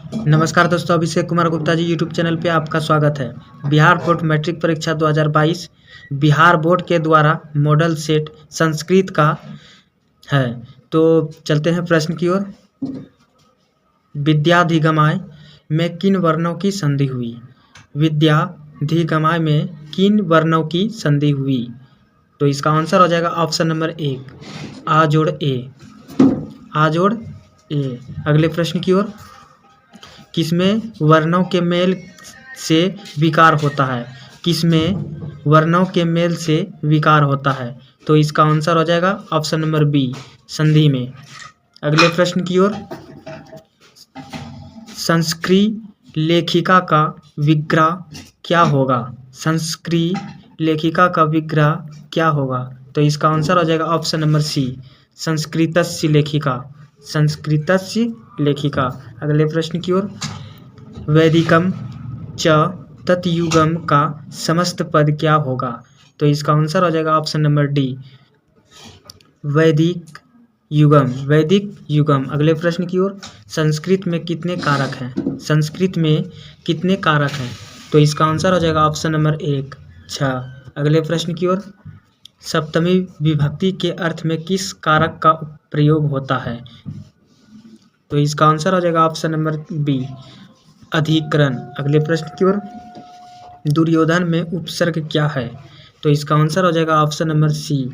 नमस्कार दोस्तों, Abhishek Kumar Gupta ji YouTube channel पे आपका स्वागत है। बिहार बोर्ड मैट्रिक परीक्षा 2022 बिहार बोर्ड के द्वारा मॉडल सेट संस्कृत का है। तो चलते हैं प्रश्न की ओर। विद्याधिगमाय में किन वर्णों की संधि हुई? विद्याधिगमाय में किन वर्णों की संधि हुई? तो इसका आंसर हो जाएगा ऑप्शन नंबर 1 आ जोड़ ए। आ जोड़ ए। अगले प्रश्न की ओर। किसमें वर्णों के मेल से विकार होता है? किसमें वर्णों के मेल से विकार होता है? तो इसका आंसर हो जाएगा ऑप्शन नंबर बी, संधि में। अगले प्रश्न की ओर। संस्कृत लेखिका का विग्रह क्या होगा? संस्कृत लेखिका का विग्रह क्या होगा? तो इसका आंसर हो जाएगा ऑप्शन नंबर सी, संस्कृतस्य लेखिका। संस्कृतस्य लेखिका। अगले प्रश्न की ओर। वैदिकम च तत्युगम का समस्त पद क्या होगा? तो इसका आंसर हो जाएगा ऑप्शन नंबर डी, वैदिक युगम। वैदिक युगम। अगले प्रश्न की ओर। संस्कृत में कितने कारक हैं? संस्कृत में कितने कारक हैं? तो इसका आंसर हो जाएगा ऑप्शन नंबर 1, 6। अगले प्रश्न की ओर। सप्तमी विभक्ति के अर्थ में किस कारक का प्रयोग होता है? तो इसका आंसर हो जाएगा ऑप्शन नंबर बी, अधिकरण। अगले प्रश्न की ओर। दुर्योधन में उपसर्ग क्या है? तो इसका आंसर हो जाएगा ऑप्शन नंबर सी,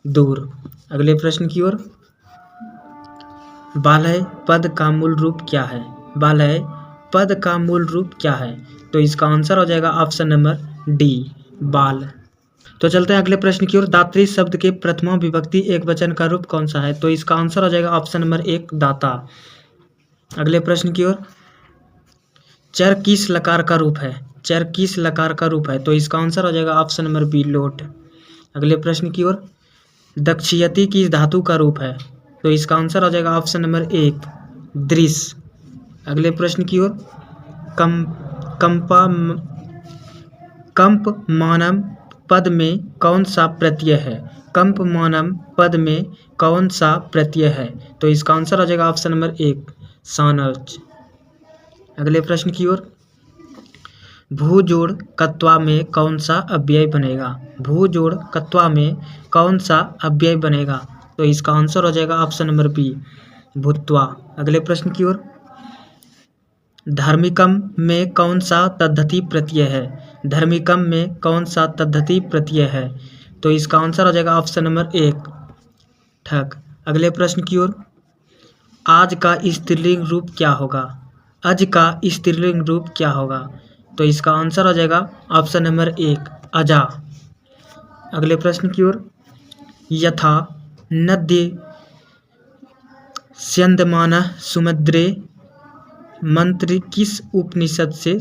दूर। अगले प्रश्न की ओर। बालय पद का मूल रूप क्या है? बालय पद का मूल रूप क्या है? तो इसका आंसर हो जाएगा ऑप्शन नंबर डी, बाल। तो चलते हैं अगले प्रश्न की ओर। दात्री शब्द के प्रथमा विभक्ति एक वचन का रूप कौन सा है? तो इसका आंसर हो जाएगा ऑप्शन नंबर 1, दाता। अगले प्रश्न की ओर। चर किस लकार का रूप है? चर किस लकार का रूप है? तो इसका आंसर हो जाएगा ऑप्शन नंबर बी, लोट। अगले प्रश्न की ओर। दक्षयति किस धातु का रूप है? तो इसका आंसर हो जाएगा ऑप्शन नंबर 1, दृश्य। अगले प्रश्न की ओर। कंपमानम पद में कौन सा प्रत्यय है? कंपमानम पद में कौन सा प्रत्यय है? तो इसका आंसर हो जाएगा ऑप्शन नंबर 1, सानच। अगले प्रश्न की ओर। भू जोड़ कत्वा में कौन सा अव्यय बनेगा? भू जोड़ कत्वा में कौन सा अव्यय बनेगा? तो इसका आंसर हो जाएगा ऑप्शन नंबर बी, भूत्वा। अगले प्रश्न की ओर। धार्मिकम में कौन सा तद्धति प्रत्यय है? धार्मिकम में कौन सा तद्धति प्रत्यय है? तो इसका आंसर हो जाएगा ऑप्शन नंबर 1, ठक। अगले प्रश्न की ओर। आज का स्त्रीलिंग रूप क्या होगा? आज का स्त्रीलिंग रूप क्या होगा? तो इसका आंसर हो जाएगा ऑप्शन नंबर 1, अजा। अगले प्रश्न की ओर। यथा नद्य स्यन्दमानः समुद्रे मंत्र किस उपनिषद से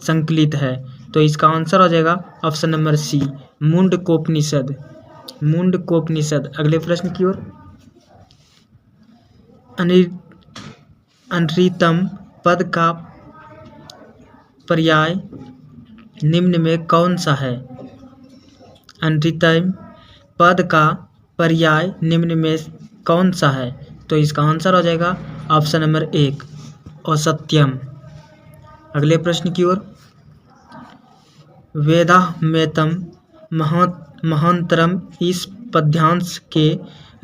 संकलित है? तो इसका आंसर हो जाएगा ऑप्शन नंबर सी, मुंडकोपनिषद। मुंडकोपनिषद। अगले प्रश्न की ओर। अनृतम पद का पर्याय निम्न में कौन सा है? अनृतम पद का पर्याय निम्न में कौन सा है? तो इसका आंसर हो जाएगा ऑप्शन नंबर 1, असत्यम। अगले प्रश्न की ओर। वेदाहमेतम महांतरम इस पद्यांश के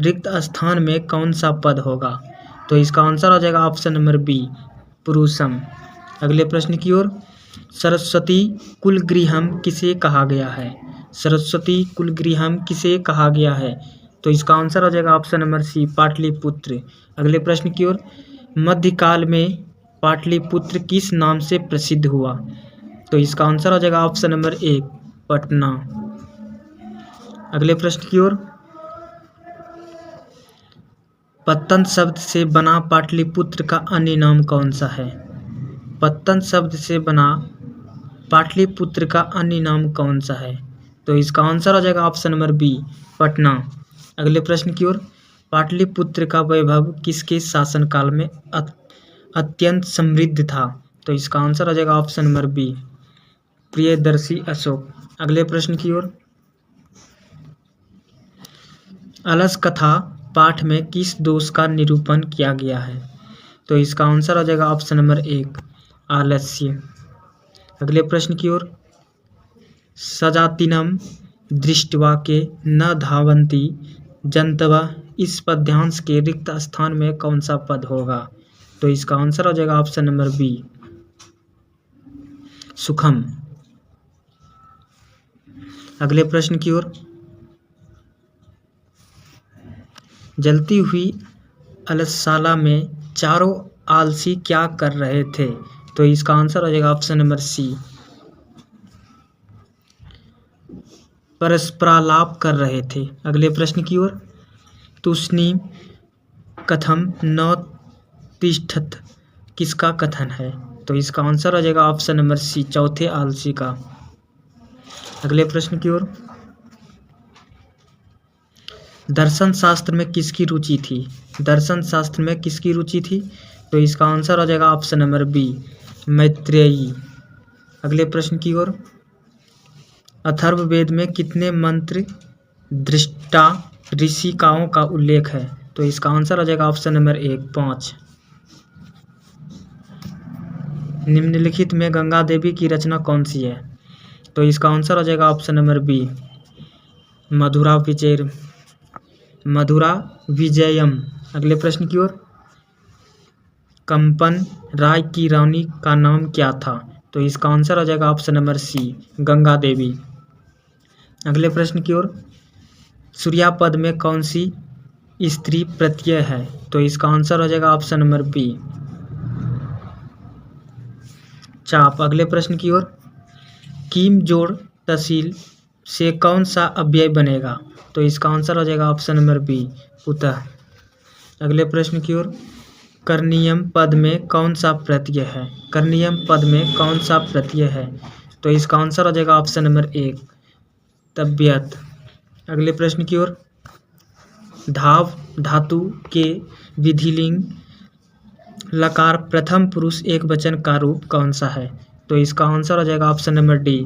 रिक्त स्थान में कौन सा पद होगा? तो इसका आंसर हो जाएगा ऑप्शन नंबर बी, पुरुषम। अगले प्रश्न की ओर। सरस्वती कुलगृहम किसे कहा गया है? सरस्वती कुलगृहम किसे कहा गया है? तो इसका आंसर हो जाएगा ऑप्शन नंबर सी, पाटलिपुत्र। अगले प्रश्न की ओर। मध्यकाल में पाटलिपुत्र किस नाम से प्रसिद्ध हुआ? तो इसका आंसर हो जाएगा ऑप्शन नंबर 1, पटना। अगले प्रश्न की ओर। पत्तन शब्द से बना पाटलिपुत्र का अन्य नाम कौन सा है? पत्तन शब्द से बना पाटलिपुत्र का अन्य नाम कौन सा है? तो इसका आंसर हो जाएगा ऑप्शन नंबर बी, पटना। अगले प्रश्न की ओर। पाटलिपुत्र का वैभव किसके शासनकाल में अत्यंत समृद्ध था? तो इसका आंसर हो जाएगा option number B, Priyadarshi Ashok. अगले प्रश्न की ओर। अलस कथा पाठ में किस दोष का निरूपण किया गया है? तो इसका आंसर हो जाएगा ऑप्शन नंबर 1 आलस्य। अगले प्रश्न की ओर, सजातीनम दृष्ट्वा के न धावन्ति जन्तवः, इस पद्यांश के रिक्त स्थान में कौन सा पद होगा? तो इसका आंसर हो जाएगा ऑप्शन नंबर बी सुखम। अगले प्रश्न की ओर, जलती हुई अलसशाला में चारों आलसी क्या कर रहे थे? तो इसका आंसर हो जाएगा ऑप्शन नंबर सी परस्परालाप कर रहे थे। अगले प्रश्न की ओर, तुष्णीम कथम न तिष्ठत, किसका कथन है? तो इसका आंसर हो जाएगा ऑप्शन नंबर सी चौथे आलसी का। अगले प्रश्न की ओर, दर्शन शास्त्र में किसकी रुचि थी? दर्शन शास्त्र में किसकी रुचि थी? तो इसका आंसर हो जाएगा ऑप्शन नंबर बी मैत्रेयी। अगले प्रश्न की ओर, अथर्ववेद में कितने मंत्र दृष्टा ऋषिकाओं का उल्लेख है? तो इसका आंसर हो जाएगा ऑप्शन नंबर 1 5। निम्नलिखित में गंगा देवी की रचना कौन सी है? तो इसका आंसर हो जाएगा ऑप्शन नंबर बी मधुरा विजयम। अगले प्रश्न की ओर, कंपन राय की रानी का नाम क्या था? तो इसका आंसर हो जाएगा ऑप्शन नंबर सी गंगा देवी। अगले प्रश्न की ओर, सूर्यापद में कौन सी स्त्री प्रत्यय है? तो इसका आंसर हो जाएगा ऑप्शन नंबर बी चाप। अगले प्रश्न की ओर, कीम जोड़ तहसील से कौन सा अव्यय बनेगा? तो इसका आंसर हो जाएगा ऑप्शन नंबर बी पुतः। अगले प्रश्न की ओर, कर्णीयम पद में कौन सा प्रत्यय है? कर्णीयम पद में कौन सा प्रत्यय है? तो इसका आंसर हो जाएगा ऑप्शन नंबर 1 तब्यत। अगले प्रश्न की ओर, धाव धातु के विधिलिंग लकार प्रथम पुरुष एक वचन का रूप कौन सा है? तो इसका आंसर हो जाएगा ऑप्शन नंबर डी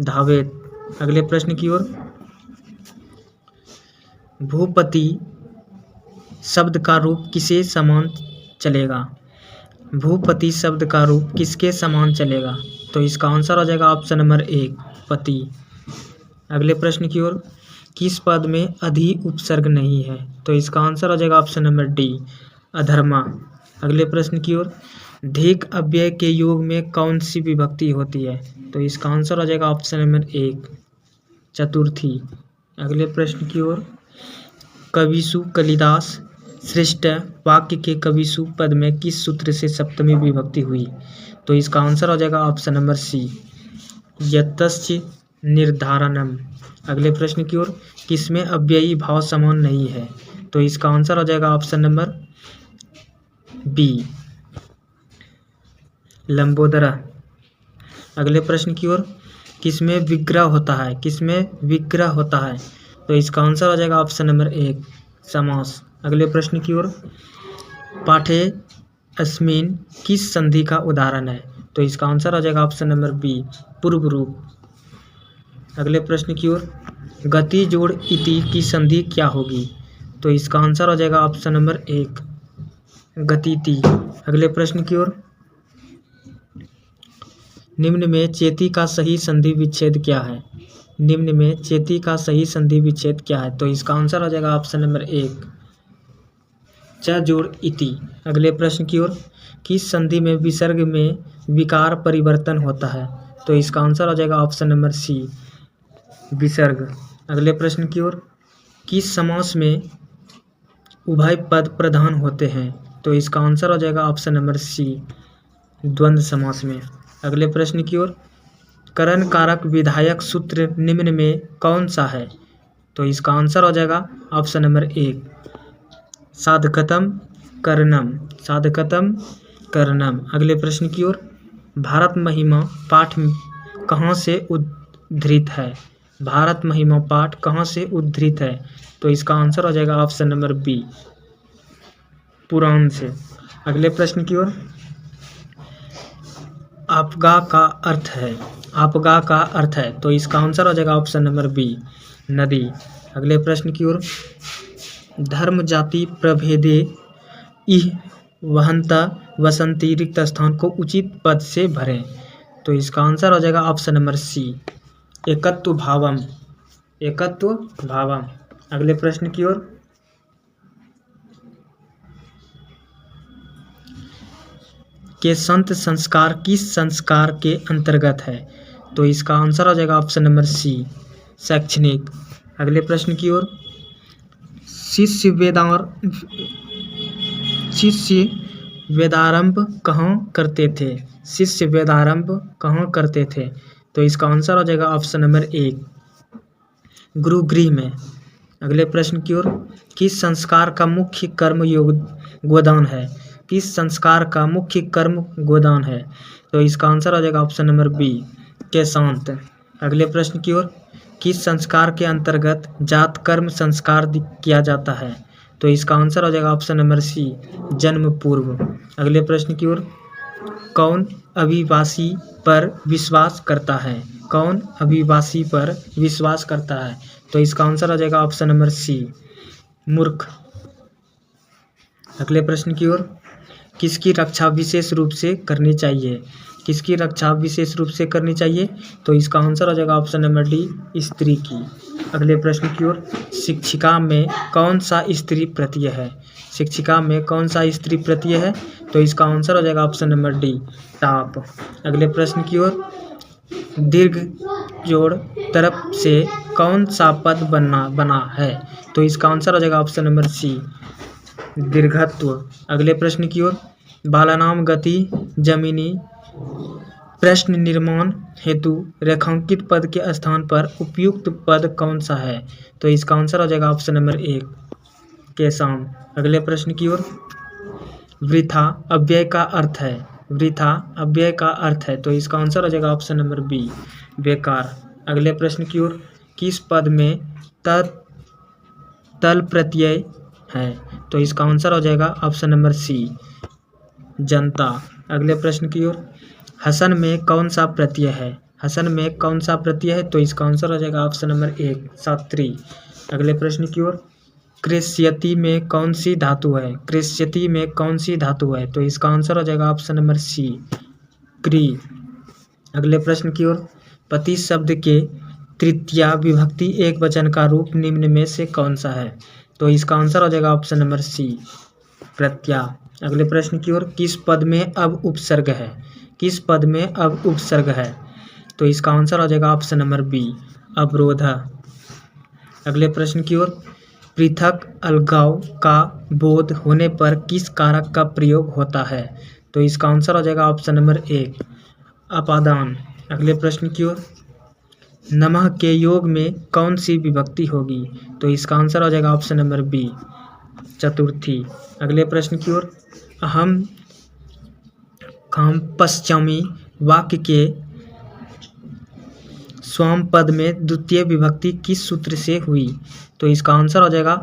धावेत। अगले प्रश्न की ओर, भूपति शब्द का रूप किसे समान चलेगा? भूपति शब्द का रूप किसके समान चलेगा? तो इसका आंसर हो जाएगा ऑप्शन नंबर 1 पति। अगले प्रश्न की ओर, किस पद में अधि उपसर्ग नहीं है? तो इसका आंसर हो जाएगा ऑप्शन नंबर डी अधर्मा। अगले प्रश्न की ओर, धिक अव्यय के योग में कौन सी विभक्ति होती है? तो इसका आंसर हो जाएगा ऑप्शन नंबर 1 चतुर्थी। अगले प्रश्न की ओर, कविसु कालिदास श्रेष्ठ वाक्य के कविसु पद में किस सूत्र से सप्तमी विभक्ति हुई? तो इसका आंसर हो जाएगा ऑप्शन नंबर सी यतस्य निर्धारणम। अगले प्रश्न की ओर, किसमें अव्ययी भाव समान नहीं है? तो इसका आंसर हो जाएगा ऑप्शन नंबर बी लंबोदरा। अगले प्रश्न की ओर, किसमें विग्रह होता है? किसमें विग्रह होता है? तो इसका आंसर हो जाएगा ऑप्शन नंबर 1 समास। अगले प्रश्न की ओर, पाठे अस्मिन किस संधि का उदाहरण है? तो इसका आंसर हो जाएगा ऑप्शन नंबर बी पूर्व रूप। अगले प्रश्न की ओर, गति जोड़ इति की संधि क्या होगी? तो इसका आंसर हो जाएगा ऑप्शन नंबर 1 गतिति। अगले प्रश्न की ओर, निम्न में चेती का सही संधि विच्छेद क्या है? निम्न में चेती का सही संधि विच्छेद क्या है? तो इसका आंसर हो जाएगा ऑप्शन नंबर 1 च जोड़ इति। अगले प्रश्न की ओर, किस संधि में विसर्ग में विकार परिवर्तन होता है? तो इसका आंसर हो जाएगा ऑप्शन नंबर सी विसर्ग। अगले प्रश्न की ओर, किस समास में उभय पद प्रधान होते हैं? तो इसका आंसर हो जाएगा ऑप्शन नंबर सी द्वंद्व समास में। अगले प्रश्न की ओर, करण कारक विधायक सूत्र निम्न में कौन सा है? तो इसका आंसर हो जाएगा ऑप्शन नंबर 1 साधकतम कर्णम। साधकतम कर्णम। अगले प्रश्न की ओर, भारत महिमा पाठ कहाँ से उद्धृत है? भारत महिमा पाठ कहाँ से उद्धृत है? तो इसका आंसर हो जाएगा ऑप्शन नंबर बी पुराण से। अगले प्रश्न की ओर, आपगा का अर्थ है? आपगा का अर्थ है? तो इसका आंसर हो जाएगा ऑप्शन नंबर बी नदी। अगले प्रश्न की ओर, धर्म जाति प्रभेदे इह वहंता वसंती रिक्त स्थान को उचित पद से भरें। तो इसका आंसर हो जाएगा ऑप्शन नंबर सी, एकत्व भावम। एकत्व भावम। अगले प्रश्न की ओर। के संत संस्कार किस संस्कार के अंतर्गत है? तो इसका आंसर हो जाएगा ऑप्शन नंबर सी, शैक्षणिक। अगले प्रश्न की ओर। शिष्य वेदारंभ कहाँ करते थे? शिष्य वेदारंभ कहाँ करते थे? तो इसका आंसर हो जाएगा ऑप्शन नंबर एक, गुरुगृह में। अगले प्रश्न की ओर। किस संस्कार का मुख्य कर्म गोदान है? किस संस्कार का मुख्य कर्म गोदान है? तो इसका आंसर हो जाएगा ऑप्शन नंबर बी, के शांत। अगले प्रश्न की ओर। किस संस्कार के अंतर्गत जात कर्म संस्कार किया जाता है? तो इसका आंसर हो जाएगा ऑप्शन नंबर सी, जन्म पूर्व। अगले प्रश्न की ओर। कौन अविवासी पर विश्वास करता है? कौन अविवासी पर विश्वास करता है? तो इसका आंसर हो जाएगा ऑप्शन नंबर सी, मूर्ख। अगले प्रश्न की ओर। किसकी रक्षा विशेष रूप से करनी चाहिए? किसकी रक्षा विशेष रूप से करनी चाहिए? तो इसका आंसर हो जाएगा ऑप्शन नंबर डी, स्त्री की। अगले प्रश्न की ओर। शिक्षिका में कौन सा स्त्री प्रत्यय है? शिक्षिका में कौन सा स्त्री प्रत्यय है? तो इसका आंसर हो जाएगा ऑप्शन नंबर डी, टाप। अगले प्रश्न की ओर। दीर्घ जोड़ तरफ से कौन सा पद बना है? तो इसका आंसर हो जाएगा ऑप्शन नंबर सी, दीर्घत्व। अगले प्रश्न की ओर। बालानाम गति जमीनी प्रश्न निर्माण हेतु रेखांकित पद के स्थान पर उपयुक्त पद कौन सा है? तो इसका आंसर हो जाएगा ऑप्शन नंबर एक, केशाम। अगले प्रश्न की ओर। वृथा अव्यय का अर्थ है? वृथा अव्यय का अर्थ है, तो इसका आंसर हो जाएगा ऑप्शन नंबर बी, बेकार। अगले प्रश्न की ओर। किस पद में तल प्रत्यय है? तो इसका आंसर हो जाएगा ऑप्शन नंबर सी, जनता। अगले प्रश्न की ओर। हसन में कौन सा प्रत्यय है? हसन में कौन सा प्रत्यय है? तो इसका आंसर हो जाएगा ऑप्शन नंबर एक, सात्री। अगले प्रश्न की ओर। कृष्यति में कौन सी धातु है? कृष्यति में कौन सी धातु है? तो इसका आंसर हो जाएगा ऑप्शन नंबर सी, क्री। अगले प्रश्न की ओर। पति शब्द के तृतीया विभक्ति एक वचन का रूप निम्न में से कौन सा है? तो इसका आंसर हो जाएगा ऑप्शन नंबर सी, प्रत्या। अगले प्रश्न की ओर। किस पद में अब उपसर्ग है? किस पद में अब उपसर्ग है? तो इसका आंसर हो जाएगा ऑप्शन नंबर बी, अवरोध। अगले प्रश्न की ओर। पृथक अलगाव का बोध होने पर किस कारक का प्रयोग होता है? तो इसका आंसर हो जाएगा ऑप्शन नंबर एक, अपादान। अगले प्रश्न की ओर। नमः के योग में कौन सी विभक्ति होगी? तो इसका आंसर हो जाएगा ऑप्शन नंबर बी, चतुर्थी। अगले प्रश्न की ओर। अहम काम पश्चिमी वाक्य के स्वाम पद में द्वितीय विभक्ति किस सूत्र से हुई? तो इसका आंसर हो जाएगा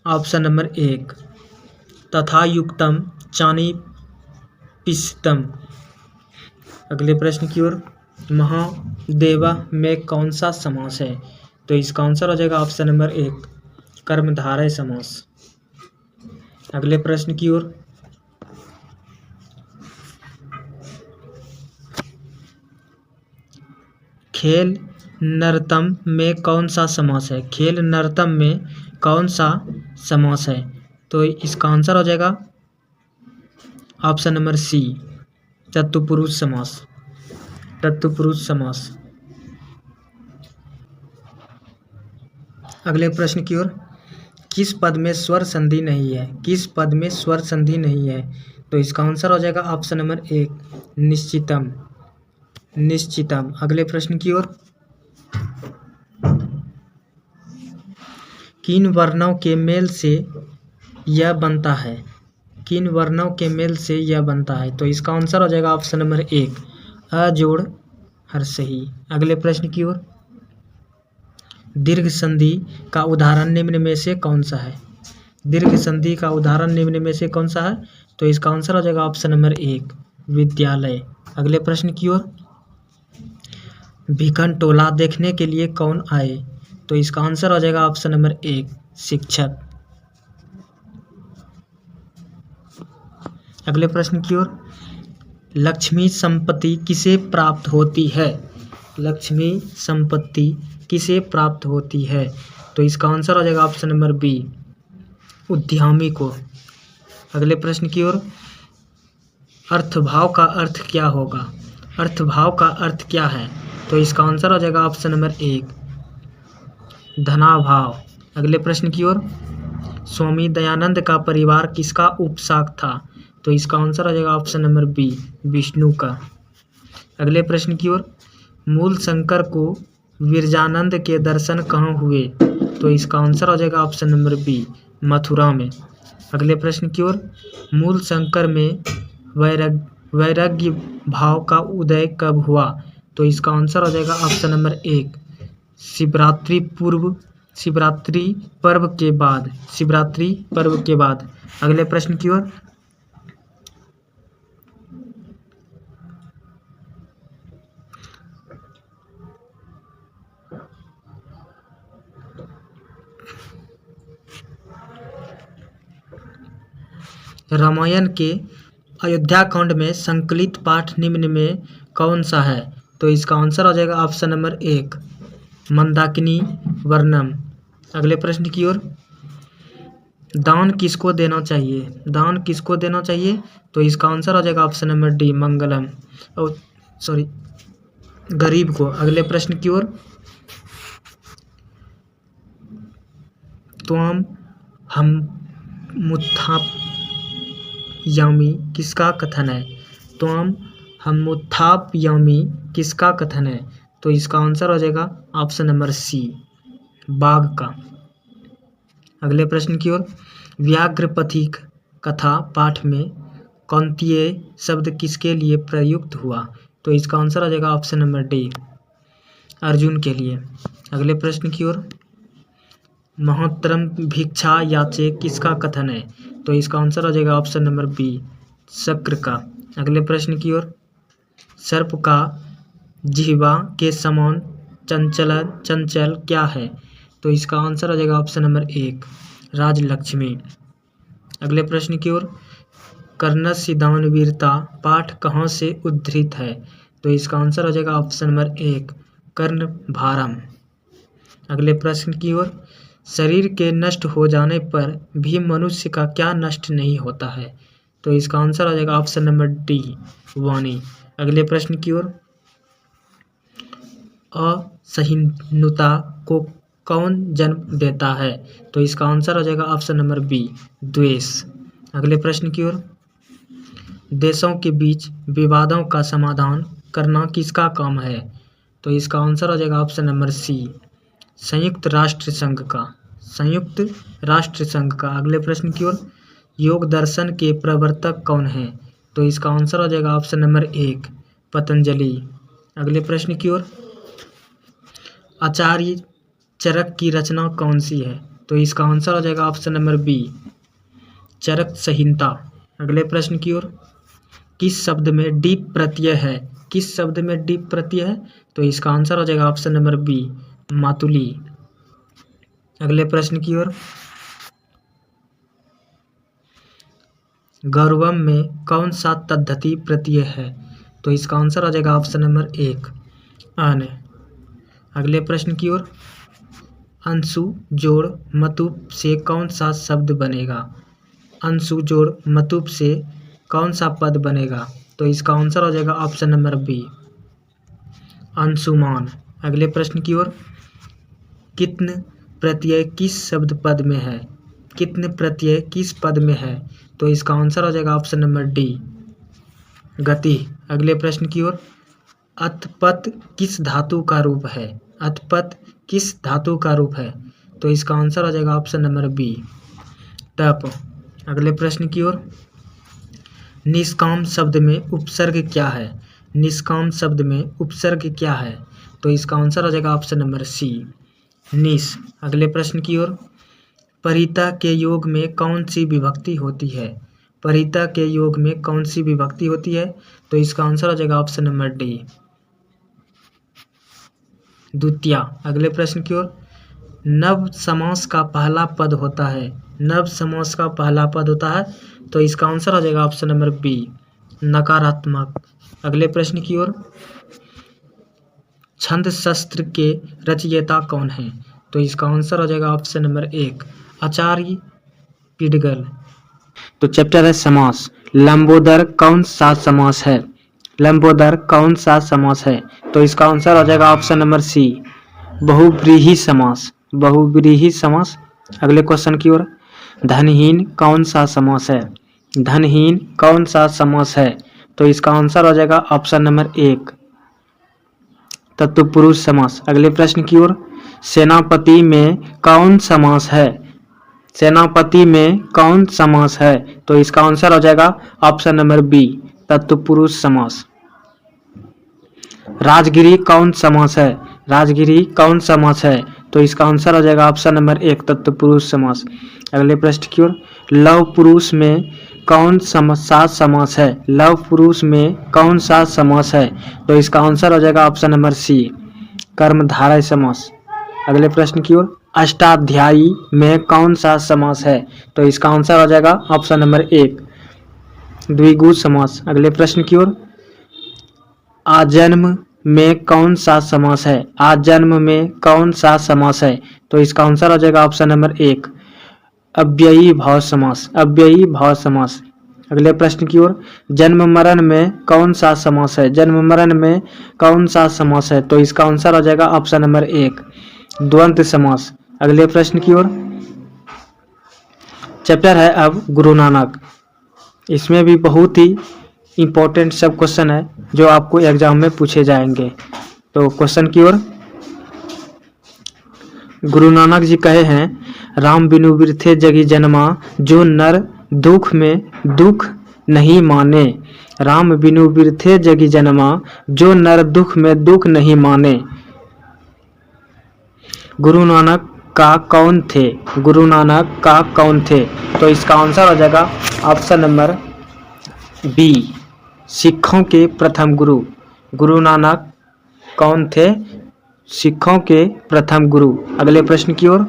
ऑप्शन नंबर एक, तथा युक्तम चानी पिष्टम। अगले प्रश्न की ओर। महादेवा में कौन सा समास है? तो इसका आंसर हो जाएगा ऑप्शन नंबर एक, कर्मधारय समास। अगले प्रश्न की ओर। खेल नर्तम में कौन सा समास है? खेल नर्तम में कौन सा समास है? तो इसका आंसर हो जाएगा ऑप्शन नंबर सी, तत्पुरुष समास। तत्पुरुष समास। अगले प्रश्न की ओर। किस पद में स्वर संधि नहीं है? किस पद में स्वर संधि नहीं है? तो इसका आंसर हो जाएगा ऑप्शन नंबर एक, निश्चितम। निश्चितम। अगले प्रश्न की ओर। किन वर्णों के मेल से यह बनता है? किन वर्णों के मेल से यह बनता है? तो इसका आंसर हो जाएगा ऑप्शन नंबर एक, अ जोड़ हर्षही। अगले प्रश्न की ओर। दीर्घ संधि का उदाहरण निम्न में से कौन सा है? दीर्घ संधि का उदाहरण निम्न में से कौन सा है? तो इसका आंसर हो जाएगा ऑप्शन नंबर एक, विद्यालय। अगले प्रश्न की ओर। भिखन टोला देखने के लिए कौन आए? तो इसका आंसर हो जाएगा ऑप्शन नंबर एक, शिक्षक। अगले प्रश्न की ओर, लक्ष्मी संपत्ति किसे प्राप्त होती है? लक्ष्मी संपत्ति किसे प्राप्त होती है? तो इसका आंसर हो जाएगा ऑप्शन नंबर बी, उद्यमी को। अगले प्रश्न की ओर, अर्थभाव का अर्थ क्या होगा? अर्थभाव का अर्थ क्या है? तो इसका आंसर हो जाएगा ऑप्शन नंबर एक, धनाभाव। अगले प्रश्न की ओर, स्वामी दयानंद का परिवार किसका उपशाख था? तो इसका आंसर हो जाएगा ऑप्शन नंबर बी, विष्णु का। अगले प्रश्न की ओर, मूल शंकर को विरजानंद के दर्शन कहाँ हुए? तो इसका आंसर हो जाएगा ऑप्शन नंबर बी, मथुरा में। अगले प्रश्न की ओर, मूल शंकर में वैराग्य भाव का उदय कब हुआ? तो इसका आंसर हो जाएगा ऑप्शन नंबर एक, शिवरात्रि पर्व के बाद। शिवरात्रि पर्व के बाद। अगले प्रश्न की ओर, रामायण के अयोध्या कांड में संकलित पाठ निम्न में कौन सा है? तो इसका आंसर हो जाएगा ऑप्शन नंबर एक, मंदाकिनी वर्णम। अगले प्रश्न की ओर, दान किसको देना चाहिए? दान किसको देना चाहिए? तो इसका आंसर हो जाएगा ऑप्शन नंबर डी, मंगलम गरीब को। अगले प्रश्न की ओर, त्वम हम मुत्थापयामी किसका कथन है? त्वम हम मुत्थापयामी किसका कथन है? तो इसका आंसर हो जाएगा ऑप्शन नंबर सी, बाघ का। अगले प्रश्न की ओर, व्याघ्रपथिक कथा पाठ में कौंतेय शब्द किसके लिए प्रयुक्त हुआ? तो इसका आंसर हो जाएगा ऑप्शन नंबर डी, अर्जुन के लिए। अगले प्रश्न की ओर, महोत्तरम भिक्षा याचे किसका कथन है? तो इसका आंसर हो जाएगा ऑप्शन नंबर बी, शक्र का। अगले प्रश्न की ओर, सर्प का जिह्वा के समान चंचल क्या है? तो इसका आंसर हो जाएगा ऑप्शन नंबर एक, राजलक्ष्मी। अगले प्रश्न की ओर, कर्णस्य दानवीरता पाठ कहाँ से उद्धृत है? तो इसका आंसर हो जाएगा ऑप्शन नंबर एक, कर्ण भारम। अगले प्रश्न की ओर, शरीर के नष्ट हो जाने पर भी मनुष्य का क्या नष्ट नहीं होता है? तो इसका आंसर हो जाएगा ऑप्शन नंबर डी, वाणी। अगले प्रश्न की ओर, असहिष्णुता को कौन जन्म देता है? तो इसका आंसर हो जाएगा ऑप्शन नंबर बी, द्वेष। अगले प्रश्न की ओर, देशों के बीच विवादों का समाधान करना किसका काम है? तो इसका आंसर हो जाएगा ऑप्शन नंबर सी, संयुक्त राष्ट्र संघ का। संयुक्त राष्ट्र संघ का। अगले प्रश्न की ओर, योग दर्शन के प्रवर्तक कौन है? तो इसका आंसर हो जाएगा ऑप्शन नंबर एक, पतंजलि। अगले प्रश्न की ओर, आचार्य चरक की रचना कौन सी है? तो इसका आंसर हो जाएगा ऑप्शन नंबर बी, चरक संहिता। अगले प्रश्न की ओर, किस शब्द में डीप प्रत्यय है? किस शब्द में डीप प्रत्यय है? तो इसका आंसर हो जाएगा ऑप्शन नंबर बी, मातुली। अगले प्रश्न की ओर, गौरवम में कौन सा तद्धति प्रत्यय है? तो इसका आंसर हो जाएगा ऑप्शन नंबर एक, अन। अगले प्रश्न की ओर, अंशु जोड़ मतुप से कौन सा शब्द बनेगा? अंशु जोड़ मतुप से कौन सा पद बनेगा? तो इसका आंसर हो जाएगा ऑप्शन नंबर बी, अंशुमान। अगले प्रश्न की ओर, कित्न प्रत्यय किस शब्द पद में है? कित्न प्रत्यय किस पद में है? तो इसका आंसर हो जाएगा ऑप्शन नंबर डी, गति। अगले प्रश्न की ओर, अतपत किस धातु का रूप है? अतपत किस धातु का रूप है? तो इसका आंसर हो जाएगा ऑप्शन नंबर बी, तप। अगले प्रश्न की ओर, निष्काम शब्द में उपसर्ग क्या है? निष्काम शब्द में उपसर्ग क्या है? तो इसका आंसर हो जाएगा ऑप्शन नंबर सी, निस। अगले प्रश्न की ओर, परिता के योग में कौन सी विभक्ति होती है? परिता के योग में कौन सी विभक्ति होती है? तो इसका आंसर हो जाएगा ऑप्शन नंबर डी, द्वितीया। अगले प्रश्न की ओर, नव समास का पहला पद होता है। नव समास का पहला पद होता है तो इसका आंसर हो जाएगा ऑप्शन नंबर बी, नकारात्मक। अगले प्रश्न की ओर, छंद शस्त्र के रचयिता कौन है? तो इसका आंसर हो जाएगा ऑप्शन नंबर 1, आचार्य पिडगल। तो चैप्टर है समास। लंबोदर कौन सा समास है? लंबोदर कौन सा समास है? तो इसका आंसर हो जाएगा ऑप्शन नंबर सी, बहुव्रीहि समास। बहुव्रीहि समास। अगले क्वेश्चन की ओर, धनहीन कौन सा समास है? धनहीन कौन सा समास है? तो इसका आंसर हो जाएगा ऑप्शन नंबर 1, तत्पुरुष समास। अगले प्रश्न की ओर, सेनापति में कौन समास है? सेनापति में कौन समास है? तो इसका आंसर हो जाएगा ऑप्शन नंबर बी, तत्पुरुष समास। राजगिरी कौन समास है? राजगिरी कौन समास है? तो इसका आंसर हो जाएगा ऑप्शन नंबर 1, तत्पुरुष समास। अगले प्रश्न की ओर, लव पुरुष में कौन सा समास है? लव पुरुष में कौन सा समास है? तो इसका आंसर हो जाएगा ऑप्शन नंबर सी, कर्मधारय समास। अगले प्रश्न की ओर, अष्टाध्यायी में कौन सा समास है? तो इसका आंसर हो जाएगा ऑप्शन नंबर 1, द्विगु समास। अगले प्रश्न की ओर, आजन्म में कौन सा समास है? आजन्म में कौन सा समास है? तो इसका आंसर हो जाएगा ऑप्शन नंबर 1, अव्ययी भाव समास। अव्ययी भाव समास। अगले प्रश्न की ओर, जन्म मरण में कौन सा समास है? जन्म मरण में कौन सा समास है? तो इसका आंसर हो जाएगा ऑप्शन नंबर 1, द्वंद्व समास। अगले प्रश्न की ओर, चैप्टर है अब गुरु नानक। इसमें भी बहुत ही इंपॉर्टेंट सब क्वेश्चन है जो आपको एग्जाम में पूछे जाएंगे। तो क्वेश्चन की ओर, गुरु नानक जी कहे हैं, राम बिनु बिरथे जगी जन्मा, जो नर दुख में दुख नहीं माने। राम बिनु बिरथे जगी जन्मा, जो नर दुख में दुख नहीं माने। गुरु नानक का कौन थे? गुरु नानक का कौन थे? तो इसका आंसर हो जाएगा ऑप्शन नंबर बी, सिखों के प्रथम गुरु। गुरु नानक कौन थे? सिखों के प्रथम गुरु। अगले प्रश्न की ओर,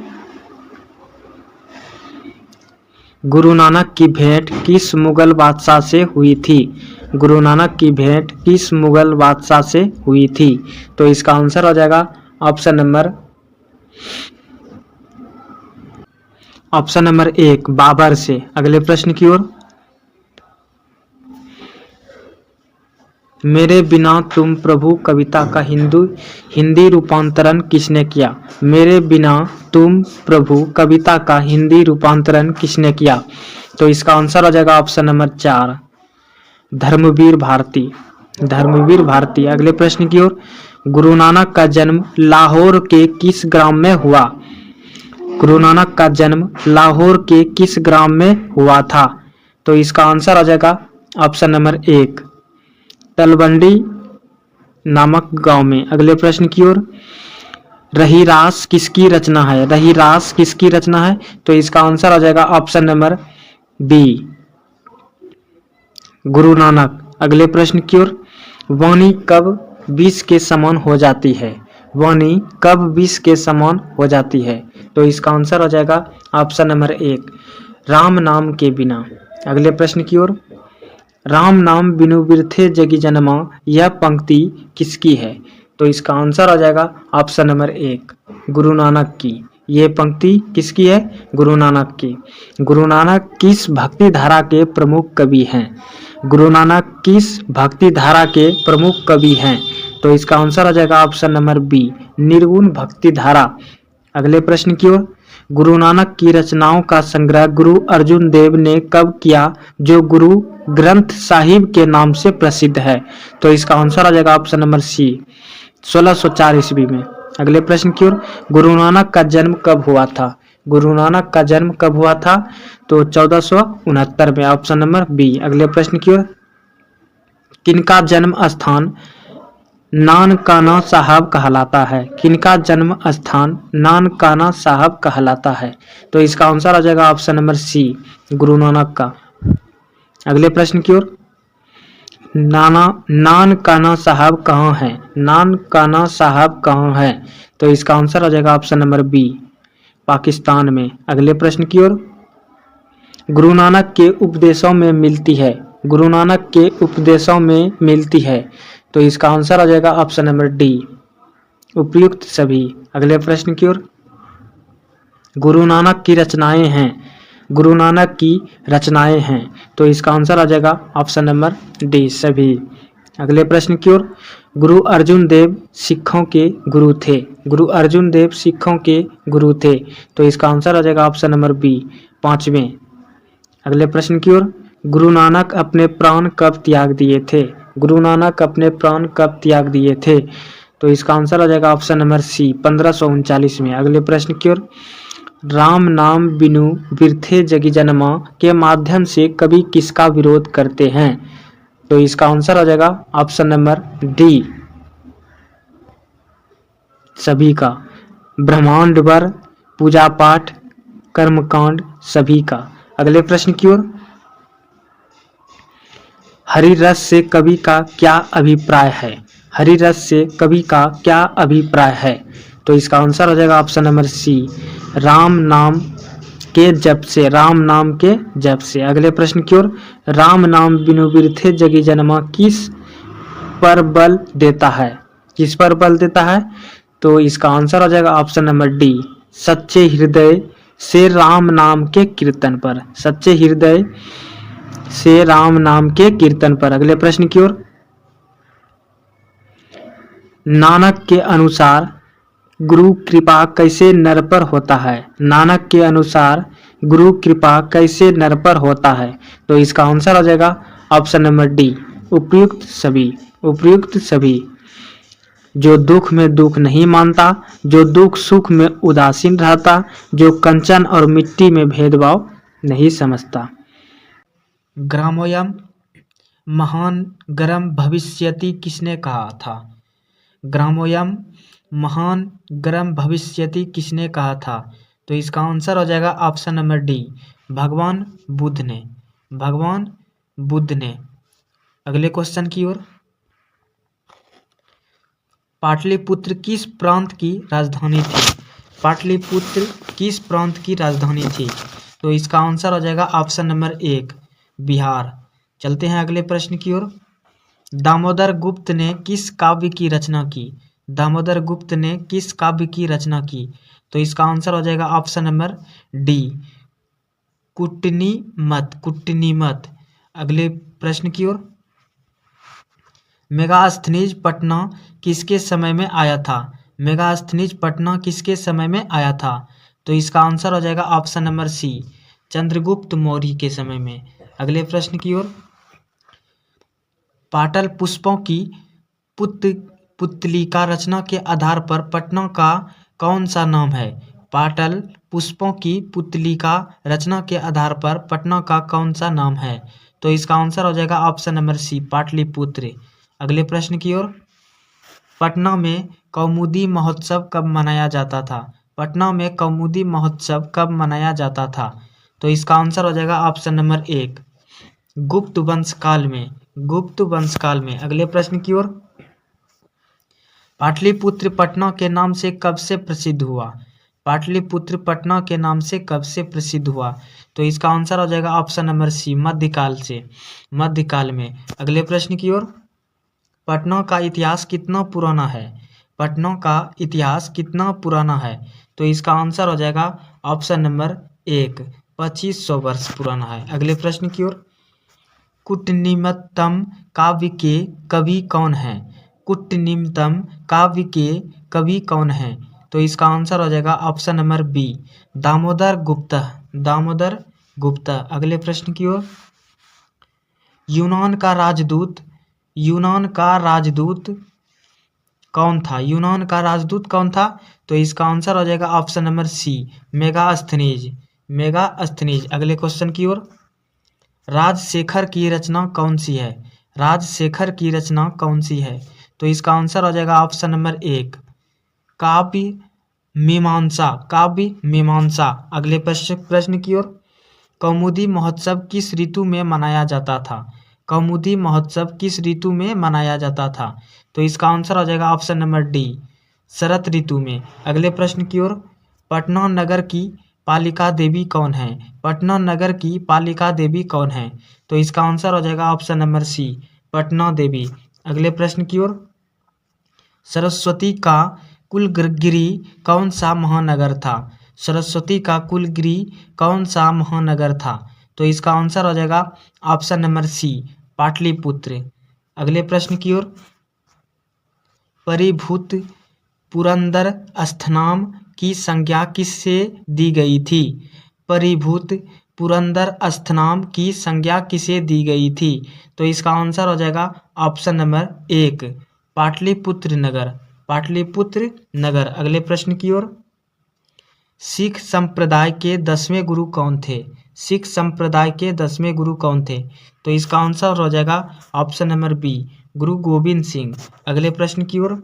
गुरु नानक की भेंट किस मुगल बादशाह से हुई थी? गुरु नानक की भेंट किस मुगल बादशाह से हुई थी? तो इसका आंसर हो जाएगा ऑप्शन नंबर 1, बाबर से। अगले प्रश्न की ओर, मेरे बिना तुम प्रभु कविता का हिंदी रूपांतरण किसने किया? मेरे बिना तुम प्रभु कविता का हिंदी रूपांतरण किसने किया? तो इसका आंसर हो जाएगा ऑप्शन नंबर 4, धर्मवीर भारती। धर्मवीर भारती। अगले प्रश्न की ओर, गुरु नानक का जन्म लाहौर के किस ग्राम में हुआ? गुरु नानक का जन्म लाहौर के किस ग्राम में हुआ था? तो इसका आंसर हो जाएगा ऑप्शन नंबर 1, तलवंडी नामक गांव में। अगले प्रश्न की ओर, रहीरास किसकी रचना है? रहीरास किसकी रचना है? तो इसका आंसर हो जाएगा option number B, Guru Nanak. अगले प्रश्न की ओर, वाणी कब विष के समान हो जाती है? वाणी कब विष के समान हो जाती है? तो इसका आंसर हो जाएगा ऑप्शन नंबर 1, राम नाम के बिना। अगले प्रश्न की ओर, राम नाम बिनु बिरथे जगी जन्मा, यह पंक्ति किसकी है? तो इसका आंसर हो जाएगा ऑप्शन नंबर 1, गुरु नानक की। ये पंक्ति किसकी है? गुरु नानक की। गुरु नानक किस भक्ति धारा के प्रमुख कवि हैं? गुरु नानक किस भक्ति धारा के प्रमुख कवि हैं? तो इसका आंसर हो जाएगा ऑप्शन नंबर बी, निर्गुण भक्ति धारा। अगले प्रश्न की ओर, गुरु नानक की रचनाओं का संग्रह गुरु अर्जुन देव ने कब किया, जो गुरु ग्रंथ साहिब के नाम से प्रसिद्ध है? तो इसका आंसर आ जाएगा ऑप्शन नंबर सी, 1604 ईस्वी में। अगले प्रश्न की ओर, गुरु नानक का जन्म कब हुआ था? गुरु नानक का जन्म कब हुआ था? तो 1469 में, ऑप्शन नंबर बी। अगले प्रश्न की ओर, किनका जन्म स्थान नानकाना साहब कहलाता है? किनका जन्म स्थान नानकाना साहब कहलाता है? तो इसका आंसर आ जाएगा ऑप्शन नंबर सी, गुरु नानक का। अगले प्रश्न की ओर, नानकाना साहब कहाँ है? नानकाना साहब कहाँ है? तो इसका आंसर आ जाएगा ऑप्शन नंबर बी, पाकिस्तान में। अगले प्रश्न की ओर, गुरु नानक के उपदेशों में मिलती है। गुरु नानक के उपदेशों में मिलती है। तो इसका आंसर आ जाएगा ऑप्शन नंबर डी, उपयुक्त सभी। अगले प्रश्न की ओर, गुरु नानक की रचनाएं हैं। गुरु नानक की रचनाएं हैं। तो इसका आंसर आ जाएगा ऑप्शन नंबर डी, सभी। अगले प्रश्न की ओर, गुरु अर्जुन देव सिखों के गुरु थे। गुरु अर्जुन देव सिखों के गुरु थे। तो इसका आंसर आ जाएगा ऑप्शन नंबर बी, पांचवें। अगले प्रश्न की ओर, गुरु नानक अपने प्राण कब त्याग दिए थे। गुरु नानक अपने प्राण कब त्याग दिए थे। तो इसका आंसर आ जाएगा ऑप्शन नंबर सी, 1539 में। अगले प्रश्न की ओर, राम नाम बिनु बिरथे जगी जनमा के माध्यम से कवि किसका विरोध करते हैं। तो इसका आंसर आ जाएगा ऑप्शन नंबर डी, सभी का। ब्रह्मांड वर, पूजा पाठ, कर्मकांड, सभी का। अगले प्रश्न की ओर, हरि रस से कवि का क्या अभिप्राय है। हरि रस से कवि का क्या अभिप्राय है। तो इसका आंसर हो जाएगा ऑप्शन नंबर सी, राम नाम के जप से। राम नाम के जप से। अगले प्रश्न की ओर, राम नाम बिनु बिरथे जगी जनमा किस पर बल देता है। किस पर बल देता है। तो इसका आंसर हो जाएगा ऑप्शन नंबर डी, सच्चे हृदय से राम नाम के कीर्तन पर। सच्चे हृदय से राम नाम के कीर्तन पर। अगले प्रश्न की ओर, नानक के अनुसार गुरु कृपा कैसे नर पर होता है। नानक के अनुसार गुरु कृपा कैसे नर पर होता है। तो इसका आंसर हो जाएगा ऑप्शन नंबर डी, उपयुक्त सभी। उपयुक्त सभी। जो दुख में दुख नहीं मानता, जो दुख सुख में उदासीन रहता, जो कंचन और मिट्टी में भेदभाव नहीं समझता। ग्रामोयम महान गरम भविष्यति किसने कहा था। ग्रामोयम महान गरम भविष्यति किसने कहा था। तो इसका आंसर हो जाएगा ऑप्शन नंबर डी, भगवान बुद्ध ने। भगवान बुद्ध ने। अगले क्वेश्चन की ओर, पाटलिपुत्र किस प्रांत की राजधानी थी। पाटलिपुत्र किस प्रांत की राजधानी थी। तो इसका आंसर हो जाएगा ऑप्शन नंबर एक, बिहार। चलते हैं अगले प्रश्न की ओर, दामोदर गुप्त ने किस काव्य की रचना की। दामोदर गुप्त ने किस काव्य की रचना की। तो इसका आंसर हो जाएगा ऑप्शन नंबर डी, कुटनीमत। कुटनीमत। अगले प्रश्न की ओर, मेगास्थनीज पटना किसके समय में आया था। मेगास्थनीज पटना किसके समय में आया था। तो इसका आंसर हो जाएगा option number C, Chandragupta Maurya के समय में। अगले प्रश्न की ओर, पाटल पुष्पों की पुतलिका रचना के आधार पर पटना का कौन सा नाम है। पाटल पुष्पों की पुतलिका रचना के आधार पर पटना का कौन सा नाम है। तो इसका आंसर हो जाएगा ऑप्शन नंबर सी, पाटलिपुत्र। अगले प्रश्न की ओर, पटना में कौमुदी महोत्सव कब मनाया जाता था। पटना में कौमुदी महोत्सव कब मनाया जाता था। तो इसका आंसर हो जाएगा ऑप्शन नंबर एक, गुप्त वंश काल में। गुप्त वंश काल में। अगले प्रश्न की ओर, पाटलिपुत्र पटना के नाम से कब से प्रसिद्ध हुआ। पाटलिपुत्र पटना के नाम से कब से प्रसिद्ध हुआ। तो इसका आंसर हो जाएगा ऑप्शन नंबर सी, मध्यकाल से। मध्यकाल में। अगले प्रश्न की ओर, पटना का इतिहास कितना पुराना है। पटना का इतिहास कितना पुराना है। तो इसका आंसर हो जाएगा ऑप्शन नंबर एक, 2500 वर्ष पुराना है। अगले प्रश्न की ओर, कुटनिमतम काव्य के कवि कौन हैं। कुटनिमतम काव्य के कवि कौन हैं। तो इसका आंसर हो जाएगा option number B, Damodar Gupta. Damodar Gupta. अगले प्रश्न की ओर, यूनान का राजदूत कौन था। यूनान का राजदूत कौन था। तो इसका आंसर हो जाएगा option number C, Megasthenes. Megasthenes. अगले क्वेश्चन की ओर, राजशेखर की रचना कौन सी है। राजशेखर की रचना कौन सी है। तो इसका आंसर हो जाएगा ऑप्शन नंबर एक, काव्य मीमांसा। काव्य मीमांसा। अगले प्रश्न की ओर, कौमुदी महोत्सव किस ऋतु में मनाया जाता था। कौमुदी महोत्सव किस ऋतु में मनाया जाता था। तो इसका आंसर हो जाएगा ऑप्शन नंबर डी, शरद ऋतु में। अगले प्रश्न की ओर, पटना नगर की पालिका देवी कौन है? पटना नगर की पालिका देवी कौन है? तो इसका आंसर हो जाएगा ऑप्शन नंबर सी, पटना देवी। अगले प्रश्न की ओर, सरस्वती का कुलगिरी कौन सा महानगर था? सरस्वती का कुलगिरी कौन सा महानगर था? तो इसका आंसर हो जाएगा ऑप्शन नंबर सी, पाटलिपुत्र। अगले प्रश्न की ओर, परिभूत पुरंदर अस्थनाम की संज्ञा किससे दी गई थी? परिभूत पुरंदर अस्थनाम की संज्ञा किसे दी गई थी? तो इसका आंसर हो जाएगा ऑप्शन नंबर एक, पाटलिपुत्र नगर, पाटलिपुत्र नगर। अगले प्रश्न की ओर, सिख संप्रदाय के 10वें गुरु कौन थे? सिख संप्रदाय के 10वें गुरु कौन थे? तो इसका आंसर हो जाएगा ऑप्शन नंबर बी, गुरु गोविंद सिंह। अगले प्रश्न की ओर,